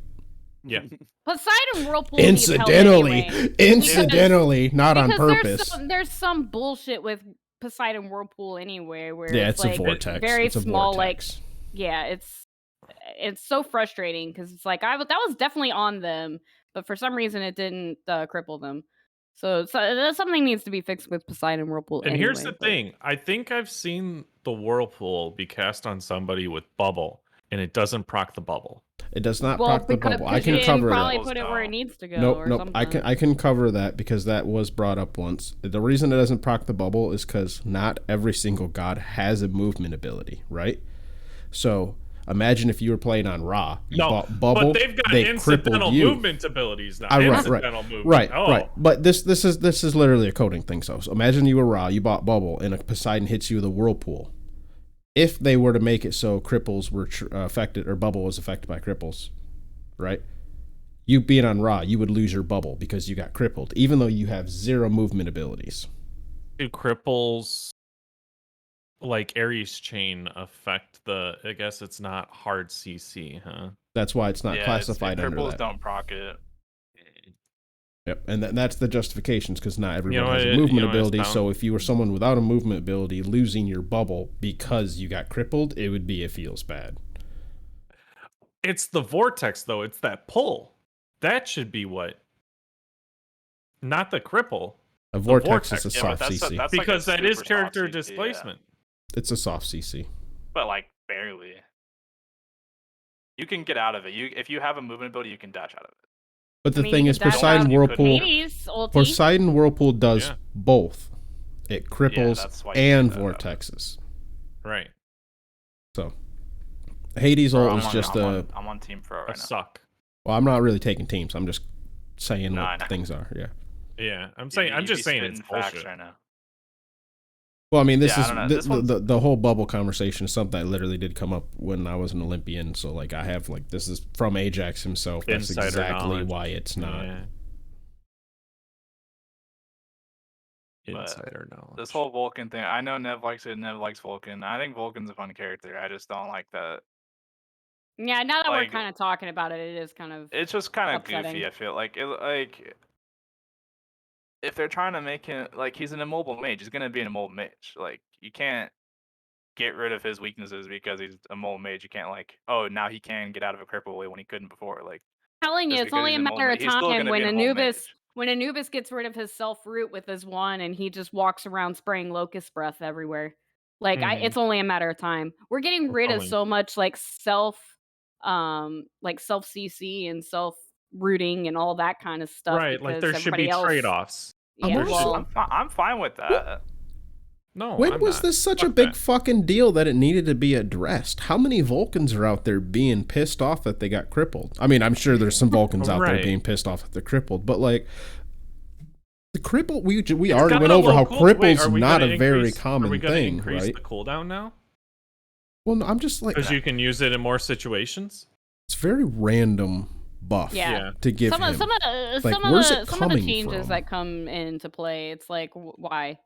Yeah. Poseidon whirlpool needs help Incidentally, anyway. incidentally, not on Because purpose. there's some bullshit with Poseidon whirlpool anyway, where Yeah, it's it's a like vortex. very It's a small, vortex. yeah, it's so frustrating because it's like that was definitely on them, but for some reason it didn't cripple them. So something needs to be fixed with Poseidon whirlpool. And anyway, here's the but- thing. I think I've seen the whirlpool be cast on somebody with bubble, and it doesn't proc the bubble. It does not Well, proc the because bubble. I you can didn't cover probably that. put it where it needs to go. Nope, or nope. something. I can cover that because that was brought up once. The reason it doesn't proc the bubble is because not every single god has a movement ability, right? So imagine if you were playing on Ra. You bought bubble, but they've got they incidental crippled you. movement abilities now. Right, Incidental movement. Right, Oh. right. But this is literally a coding thing. So imagine you were Ra, you bought bubble, and a Poseidon hits you with a whirlpool. If they were to make it so cripples were affected, or bubble was affected by cripples, right? You being on Ra, you would lose your bubble because you got crippled, even though you have 0 movement abilities. Do cripples like Ares chain affect the? I guess it's not hard CC, huh? That's why it's not Yeah, classified under cripples that. don't proc it. Yep, and that's the justifications because not everyone know has a what- movement you know what it's ability. down- So if you were someone without a movement ability, losing your bubble because you got crippled, it would be, it feels bad. It's the vortex though. It's that pull. That should be what. Not the cripple. A vortex vortex. is a Yeah, but soft that's CC. like a Because that is super soft character CC, yeah. displacement. It's a soft CC. But like barely. You can get out of it. If you have a movement ability, you can dash out of it. But the I mean, thing you is, can dash Poseidon out, you couldn't Whirlpool, have- Hades ulti. Poseidon Whirlpool does Yeah. both. It cripples that's why you and do that. vortexes. Right. So Hades Bro, ult is just I'm on Team Pro A right now. suck. well, I'm not really taking teams. I'm just saying No, I what know. things are. Yeah. Yeah. I'm You- saying. I'm you just be saying it's spitting facts bullshit. right now. Well, I mean, this Yeah, I is don't know. This one's- the whole bubble conversation is something that literally did come up when I was an Olympian. So like, I have like, this is from Ajax himself. That's Insider exactly knowledge. why it's not. Yeah. But Insider knowledge. This whole Vulcan thing, I know Nev likes it. Nev likes Vulcan. I think Vulcan's a fun character. I just don't like that. Yeah, now that like- we're kind of talking about it, it is kind of. It's just kind of Upsetting. goofy. I feel like if they're trying to make him like he's an immobile mage, he's gonna be an immobile mage. Like you can't get rid of his weaknesses because he's a mole mage. You can't like, oh, now he can get out of a cripple way when he couldn't before. Like telling you, just it's because only he's a a mole matter of mage, he's still time gonna when be a mole Anubis mage. when Anubis gets rid of his self root with his one, and he just walks around spraying locust breath everywhere. Mhm. It's only a matter of time. We're getting It's rid of only so much self CC and self rooting and all that kind of stuff right, like, because there should be everybody else. trade-offs. I'm Yeah, There should also well, I'm fine with what that. No, when I'm was not. this such a Fuck big that. fucking deal that it needed to be addressed? How many Vulcans are out there being pissed off that they got crippled? I mean, I'm sure there's some Vulcans out there Right. being pissed off that they're crippled, but like the cripple, we It's already got went a over low how cool wait, cripple's are we not gonna a very increase are we common gonna thing, increase right? the cooldown now? Well, no, I'm just like, Because you can use it in more situations? it's very random buff yeah. to give Some him. of some of the Like, some of where's the it some of the coming changes from? that come into play, it's like why?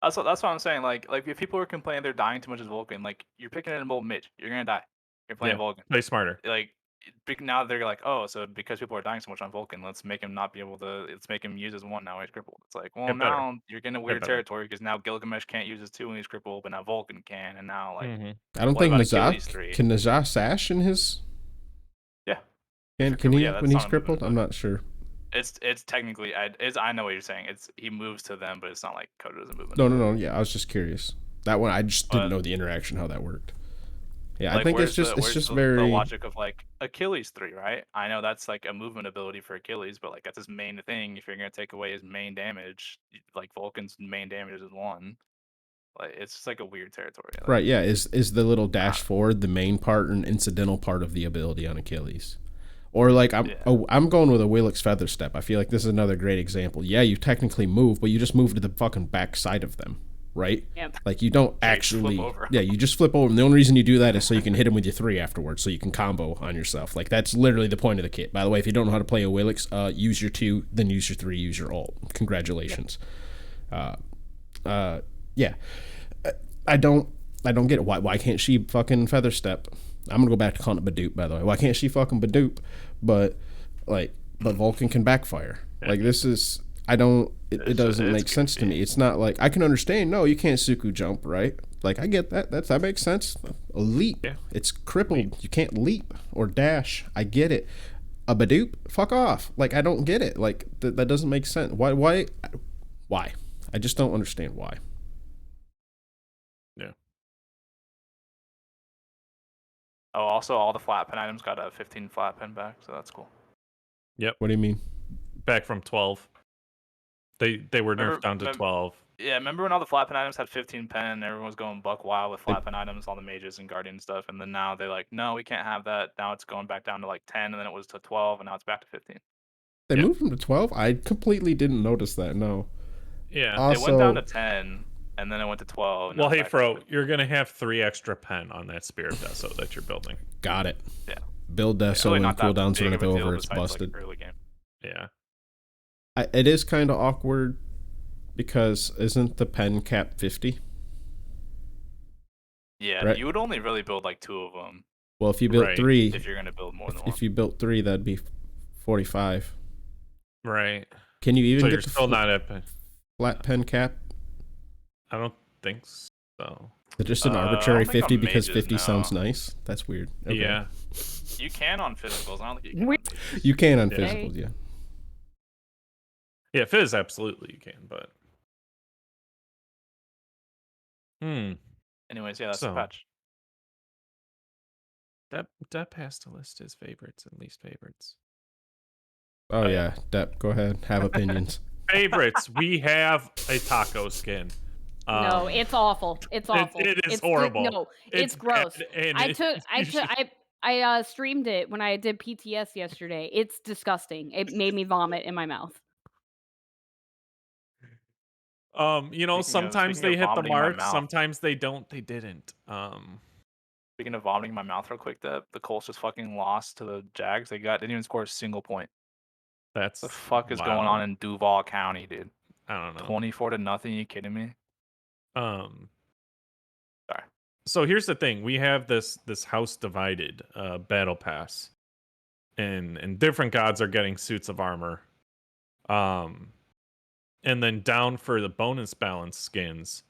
That's what I'm saying. Like if people are complaining they're dying too much as Vulcan, like you're picking an old mid, you're gonna die. You're playing Yeah, Vulcan. play smarter. Like now they're like, oh, so because people are dying so much on Vulcan, let's make him not be able to. Let's make him use his one now he's crippled. It's like, well, Get better. now you're getting a weird better. territory because now Gilgamesh can't use his 2 when he's crippled, but now Vulcan can, and now like Mhm. I don't what think about Achilles Najah 3? can Najah sash in his. Yeah. Can crippled, he yeah, that's when he's not a movement crippled? I'm ability. not sure. It's technically I know what you're saying. It's he moves to them, but it's not like coded as a movement. No. Yeah, I was just curious. That one, I just didn't But- know the interaction how that worked. Yeah, Like, I think it's where's just the very. logic of like Achilles 3, right? I know that's like a movement ability for Achilles, but like that's his main thing. If you're gonna take away his main damage, like Vulcan's main damage is 1. Like it's just like a weird territory. Like, Right, yeah. Is the little dash forward the main part or an incidental part of the ability on Achilles? Or like I'm going with a Wilix Feather Step. I feel like this is another great example. Yeah, you technically move, but you just move to the fucking back side of them, right? Yep. Like you don't Yeah, you just flip actually. over. Yeah, you just flip over. And the only reason you do that is so you can hit him with your 3 afterwards, so you can combo on yourself. Like that's literally the point of the kit. By the way, if you don't know how to play a Wilix, use your 2, then use your 3, use your ult. Congratulations. Yeah. I don't get it. Why can't she fucking Feather Step? I'm gonna go back to calling it Badoop, by the way. Why can't she fucking Badoop? But Vulcan can backfire. Like this is it doesn't make sense to me. It's not like I can understand. No, you can't Suku jump, right? Like I get that. That makes sense. A leap. Yeah. It's crippled. You can't leap or dash. I get it. A Badoop? Fuck off. Like I don't get it. Like that doesn't make sense. Why? I just don't understand why. Yeah. Oh, also all the flat pen items got a 15 flat pen back, so that's cool. What do you mean? Back from 12. They were nerfed down to 12. Yeah, remember when all the flat pen items had 15 pen and everyone was going buck wild with flat pen items, all the mages and guardian stuff, and then now they're like, no, we can't have that. Now it's going back down to like 10, and then it was to 12, and now it's back to 15. They Yeah. moved them to 12? I completely didn't notice that, no. Yeah. It went down to 10, and then it went to 12. and Well, now it's hey, back to Fro, 15. you're gonna have 3 extra pen on that Spear of Deso that you're building. Got it. Yeah. Build that so really when not that cooldowns big run of a deal over, it's besides, like, busted. early game. Yeah. It is kind of awkward because isn't the pen cap 50? Yeah, Right. you would only really build like 2 of them Well, if you built Right. 3, if you're going to build more than one. if you built 3, that'd be 45. Right. Can you even So get you're the still not at. flat pen cap? I don't think so. Is it just an I don't arbitrary think 50 on because mages, 50 sounds no. nice? That's weird. Okay. Yeah. You can on physicals. I don't think you can. We- on mages. You can on Yeah. physicals, yeah. Yeah, Fizz, absolutely you can, but. Anyways, yeah, that's So- the patch. Dep has to list his favorites and least favorites. Oh, Oh, yeah. Dep, go ahead. Have opinions. Favorites, we have a taco skin. No, it's awful. It's awful. it is It's horrible. No, it's gross. bad, and I streamed it when I did PTS yesterday. It's disgusting. It made me vomit in my mouth. Sometimes speaking they of hit the vomiting in my mark, mouth. sometimes they don't. They didn't. Speaking of vomiting in my mouth real quick, the Colts just fucking lost to the Jags. They didn't even score a single point. That's What the fuck is going wild. on in Duval County, dude? I don't know. 24-0. You kidding me? Sorry. Sorry. So here's the thing: we have this house divided battle pass, and different gods are getting suits of armor. And then down for the bonus balance skins,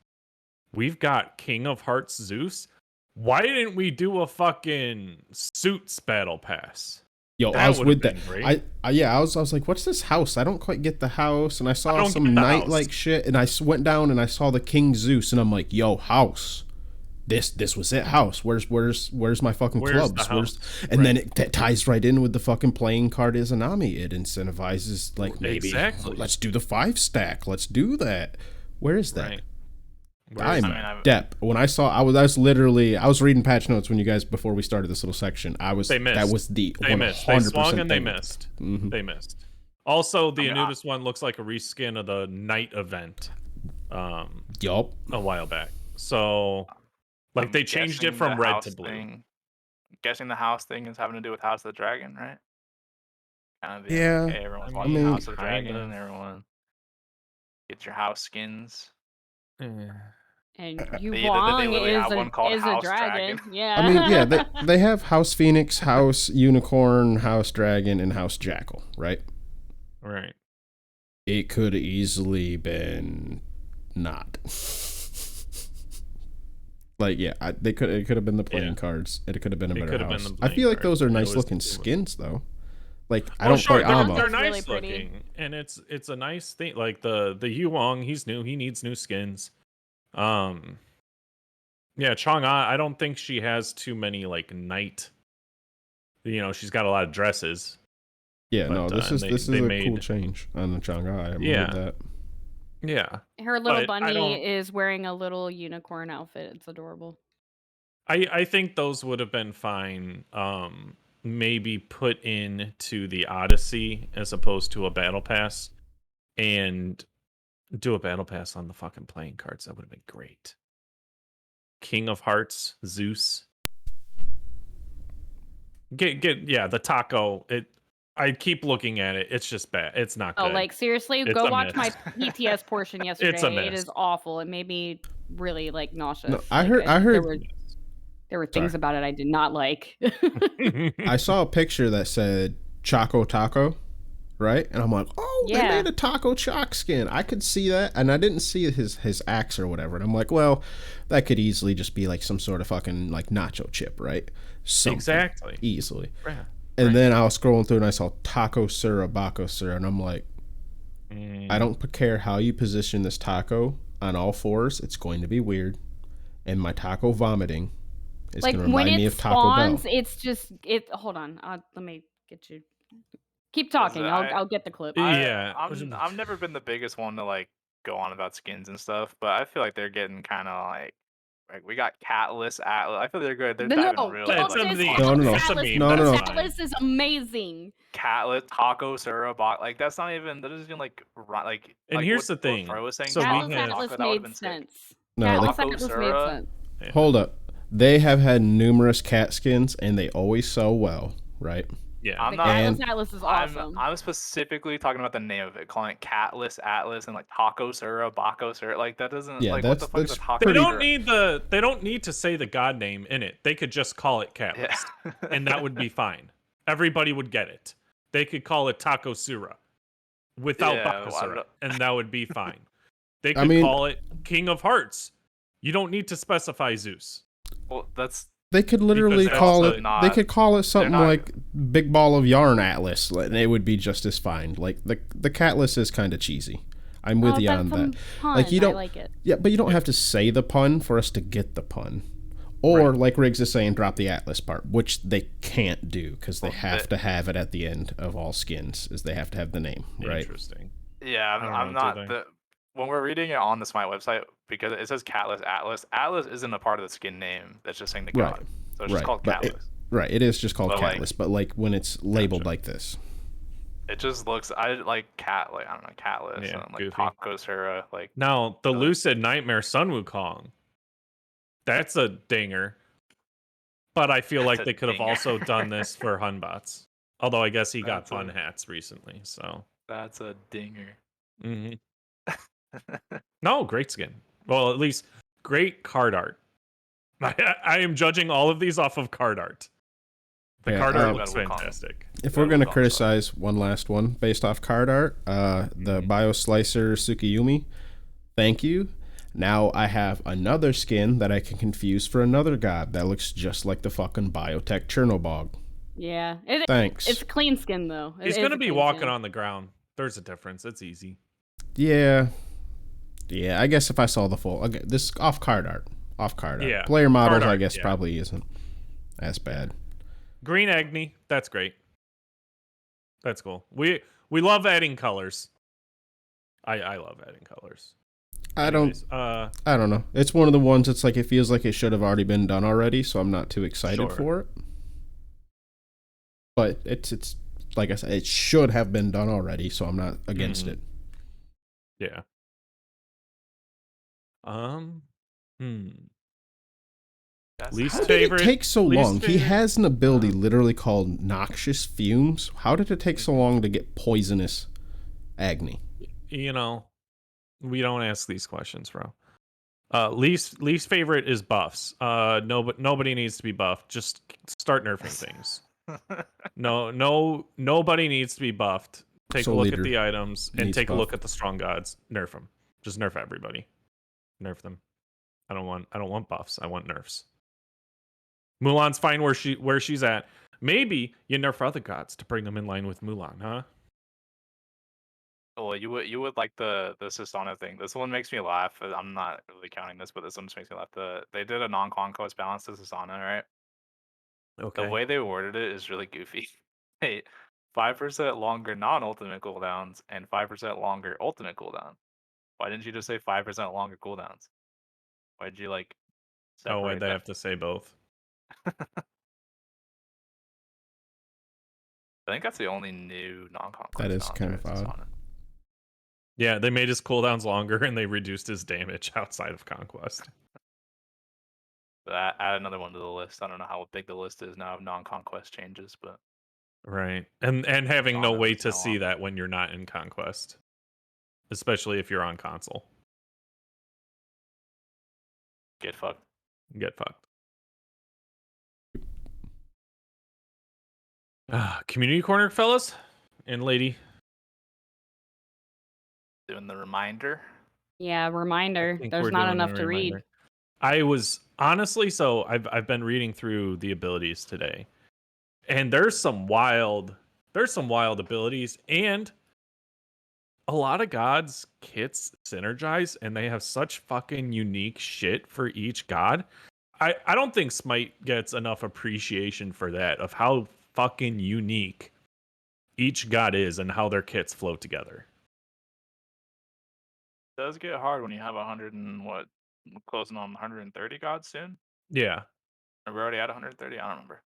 we've got King of Hearts Zeus. Why didn't we do a fucking suits battle pass? Yo, That I was would've with that. been great. I was like, what's this house? I don't quite get the house. And I saw don't some get the knight house. like shit, and I went down and I saw the King Zeus, and I'm like, yo, house. This was it, house. Where's my fucking Where's the clubs? house? And then that ties right in with the fucking playing card Izanami. It incentivizes like maybe Exactly. let's do the 5 stack. Let's do that. Where is that? Right. Where I'm is I that? mean, I've- Depp. When I saw, I was reading patch notes when you guys before we started this little section. They missed. That was the They missed. They 100% swung and they thing. missed. Mhm. They missed. Also, the I mean, Anubis one looks like a reskin of the night event Yup. a while back. So, like, I'm they changed it guessing from the red house to blue. thing- guessing the house thing is having to do with House of the Dragon, right? Kind of. Yeah, Okay, everyone's I watching mean, House of the kind Dragon, of. and everyone get your house skins. And They Yu literally Wong have one called is a House dragon. Dragon. Yeah. I mean, yeah, they have House Phoenix, House Unicorn, House Dragon, and House Jackal, right? Right. It could easily been not. Like, yeah, it could have been the playing Yeah. cards. It could have been a It better could have been house. the I playing feel like those are cards. It nice was- looking it was- skins though. Like, I Well, don't sure, play they're, Amma. they're It's really nice pretty. looking, and it's a nice thing. Like the Yu Wong, he's new. He needs new skins. Yeah, Chang'e, I don't think she has too many like night. You know, she's got a lot of dresses. Yeah, But, no, this and is they- this is they a cool made- change on the Chang'e. I'm Yeah. with that. Yeah, Her little but I bunny don't- is wearing a little unicorn outfit. It's adorable. I think those would have been fine. Maybe put into the Odyssey as opposed to a battle pass, and do a battle pass on the fucking playing cards. That would have been great. King of Hearts, Zeus. Yeah, the taco. I keep looking at it. It's just bad. It's not good. Oh, like seriously, It's go a watch my miss. PTS portion yesterday. It miss. is awful. It made me really like nauseous. No, I Like, heard there were things Sorry. about it I did not like. I saw a picture that said Choco Taco, right? And I'm like, oh, they Yeah. made a Taco Chalk skin. I could see that, and I didn't see his axe or whatever. And I'm like, well, that could easily just be like some sort of fucking like nacho chip, right? Something. Exactly. Easily. Yeah. And then I was scrolling through and I saw Taco Sura, Baco Sura, and I'm like, Mm. I don't care how you position this taco on all fours. It's going to be weird, and my taco vomiting is Like going to when remind me it of Taco spawns, Bell. it's just it. Hold on, let me get you. Keep talking. I'll get the clip. Yeah. I've never been the biggest one to like go on about skins and stuff, but I feel like they're getting kind of like we got Catless, Atlas. I feel they're good. They're diving No, really That's don't a say meme. No, no, no. That's a Atlas. meme. No, no, no. That's fine. Atlas is amazing. Catless, Taco, Surabot. Like that's not even. They're just gonna like like. And like here's what, the thing. What Fro was saying. So we Atlas have- Atlas that would've made been sick. sense. No, Atlas Taco Atlas made Sura. sense. Yeah. Hold up. They have had numerous cat skins, and they always sell well, right? Yeah. I'm The not. Atlas And- Atlas is awesome. I'm specifically talking about the name of it, calling it Catless, Atlas, and like Taco Sura, Baco Sura. Like that doesn't. Yeah, like that's- what the fuck is a that's Taco They pretty- Sura? don't need to say the god name in it. They could just call it Catless, Yeah. and that would be fine. Everybody would get it. They could call it Taco Sura without Yeah, well, I Bakasura, don't- and that would be fine. They I could mean- call it King of Hearts. You don't need to specify Zeus. Well, that's They could literally Because call they're it. not- They could call it something not- like Big Ball of Yarn Atlas, and it would be just as fine. Like the Catless is kind of cheesy. I'm with Oh, you that's on some that. Pun. Like, you don't- I like it. Yeah, but you don't have to say the pun for us to get the pun. Or, like Riggs is saying, drop the Atlas part, which they can't do because they Well, have to have it at the end of all skins, is they have to have the name, right? Interesting. yeah. I don't I'm know, not do they? the. When we're reading it on the Smite website, because it says Catless Atlas, Atlas isn't a part of the skin name. That's just saying the Right. god. So it's Right, just called but it- Catless. Right, it is just called But, like- Catless, but like when it's labeled Gotcha. like this. It just looks. I like cat. Like I don't know, Catless Yeah, and like goofy. Taco Sura. Like Now, the Uh, Lucid Nightmare Sun Wukong. That's a dinger. But I feel like That's a they could have dinger. also done this for Hunbots. Although I guess he got That's a- fun hats recently, so. that's a dinger. hmm No, great skin. Well, at least great card art. I am judging all of these off of card art. The Yeah, card art um, looks Wukong. fantastic. If Yeah, we're going to Wukong's criticize one last one based off card art, the Bioslicer Tsukiyumi, thank you. Now I have another skin that I can confuse for another god that looks just like the fucking Biotech Chernobog. Yeah, Thanks. it's clean skin though. He's It going is to a be clean walking skin. on the ground. There's a difference. It's easy. Yeah. I guess if I saw the full, okay, this off card art, Yeah. player models, Card I art, guess yeah. probably isn't as bad. Green Agni, that's great. That's cool. We love adding colors. I love adding colors. I Anyways, don't know. It's one of the ones that's like it feels like it should have already been done already, so I'm not too excited Sure. for it. But it's like I said, it should have been done already, so I'm not against Mhm. it. Yeah. That's Least How did favorite. it take so least long? He favorite- has an ability literally called Noxious Fumes. How did it take so long to get Poisonous Agni? You know, we don't ask these questions, bro. Least favorite is buffs. Nobody needs to be buffed. Just start nerfing things. Nobody needs to be buffed. Take So a look leader at the items and needs take a look buffed. at the strong gods. Nerf them. Just nerf everybody. Nerf them. I don't want buffs. I want nerfs. Mulan's fine where she's at. Maybe you nerf other gods to bring them in line with Mulan, huh? Well, you would like the Sisana thing. This one makes me laugh. I'm not really counting this, but this one just makes me laugh. They did a non-conquest balance to Sisana, right? Okay. The way they worded it is really goofy. Hey, 5% longer non-ultimate cooldowns and 5% longer ultimate cooldown. Why didn't you just say 5% longer cooldowns? Why'd you like Oh, wait, separate they that? have to say both. I think that's the only new non-conquest. That is balance, kind of right, odd. Sisana. Yeah, they made his cooldowns longer and they reduced his damage outside of conquest. But add another one to the list. I don't know how big the list is now of non-conquest changes, but Right. And having no Dawn way is to so see long. that when you're not in conquest. Especially if you're on console. get fucked. Get fucked. Community corner, fellas and lady. Doing the reminder. Yeah, reminder. I think There's we're not doing enough a to read. reminder. I was honestly I've been reading through the abilities today. And there's some wild abilities, and a lot of gods kits synergize and they have such fucking unique shit for each god. I don't think Smite gets enough appreciation for that, of how fucking unique each god is and how their kits flow together. It does get hard when you have 100 and what, closing on 130 gods soon. Yeah. Are we already at 130? I don't remember,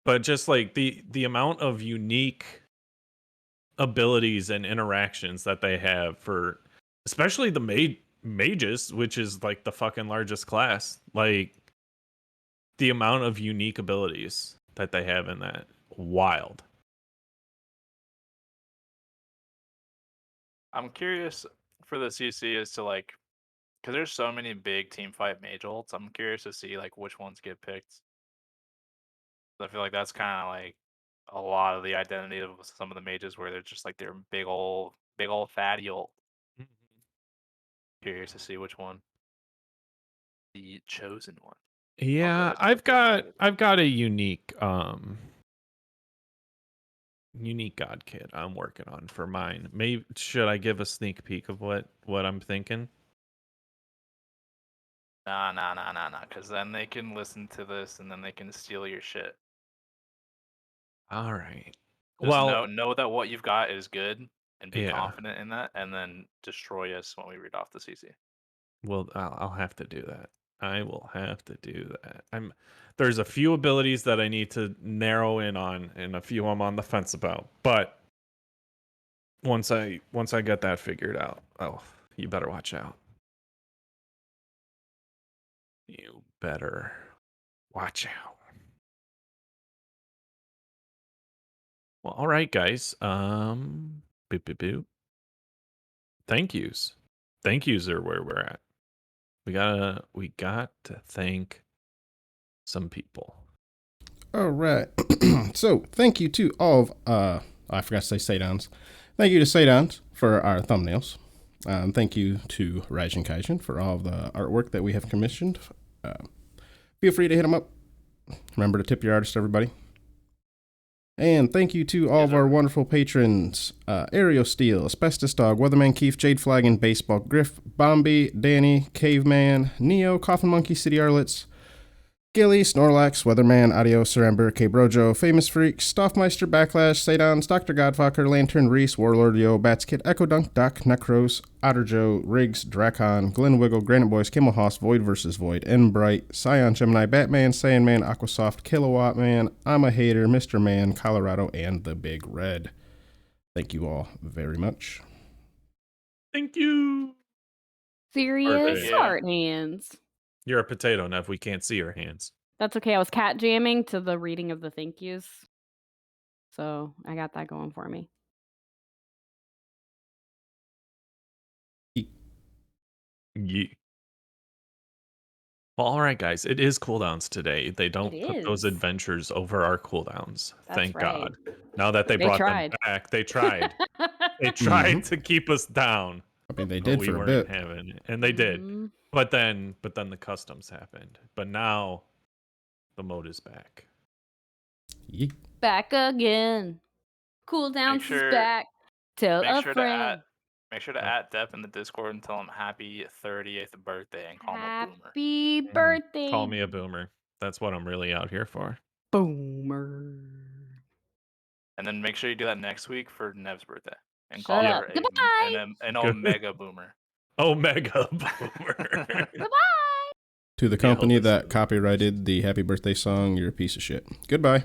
But just like the amount of unique abilities and interactions that they have for especially the mages, which is like the fucking largest class, like the amount of unique abilities that they have in that, wild. I'm curious for the CC as to like, because there's so many big team fight mage ults. I'm curious to see like which ones get picked. I feel like that's kind of like a lot of the identity of some of the mages, where they're just like they're big old fatty ult. Curious to see which one, the chosen one. Yeah, good. I've got a unique god kit I'm working on for mine. Maybe should I give a sneak peek of what I'm thinking? Nah, because then they can listen to this and then they can steal your shit. All right. Just Well, know that what you've got is good and be Yeah. confident in that, and then destroy us when we read off the CC. well, I'll have to do that. I will have to do that. There's a few abilities that I need to narrow in on, and a few I'm on the fence about. But once I get that figured out, oh, you better watch out. You better watch out. Well, all right, guys. Boop boop boop. Thank yous. Thank yous are where we're at. We got to thank some people. All right. So thank you to all of I forgot to say Saydons. Thank you to Saydons for our thumbnails. Thank you to Raijin Kaijin for all of the artwork that we have commissioned. Feel free to hit them up. Remember to tip your artist, everybody. And thank you to all of our wonderful patrons, Ariel Steel, Asbestos Dog, Weatherman Keith, Jade Flagon, Baseball Griff, Bombi, Danny, Caveman, Neo, Coffin Monkey, City Arlets, Gilly, Snorlax, Weatherman, Adios, Saramber, K Brojo, Famous Freak, Stoffmeister, Backlash, Sadons, Dr. Godfucker, Lantern, Reese, Warlord Yo, Batskit, Echo Dunk, Doc, Necros, Otter Joe, Riggs, Dracon, Glen Wiggle, Granite Boys, Kimmelhoss, Void vs. Void, Bright, Scion, Gemini, Batman, Sandman, Aquasoft, Kilowatt Man, I'm a Hater, Mr. Man, Colorado, and the Big Red. Thank you all very much. Thank you. Serious Yeah. heart hands. You're a potato, Nev. We can't see your hands. That's okay. I was cat jamming to the reading of the thank yous. So I got that going for me. Yeah. Well, all right, guys. It is cooldowns today. They don't put those is. adventures over our cooldowns. That's Thank right. God. Now that they They brought tried. them back, they tried. They tried to keep us down. I mean, they but did we for a weren't bit. having it. And they did. Mhm. But then the customs happened. But now the mode is back. Yeet. Back again. Cooldowns sure- is back. Tell Make a sure friend. to add Depp in the Discord and tell him happy 30th birthday and call him a boomer. Happy birthday. Call me a boomer. That's what I'm really out here for. boomer. And then make sure you do that next week for Nev's birthday. And Shut call up. her Goodbye. an Omega boomer. Omega boomer. Goodbye. To the company listen. that copyrighted the happy birthday song, you're a piece of shit. Goodbye.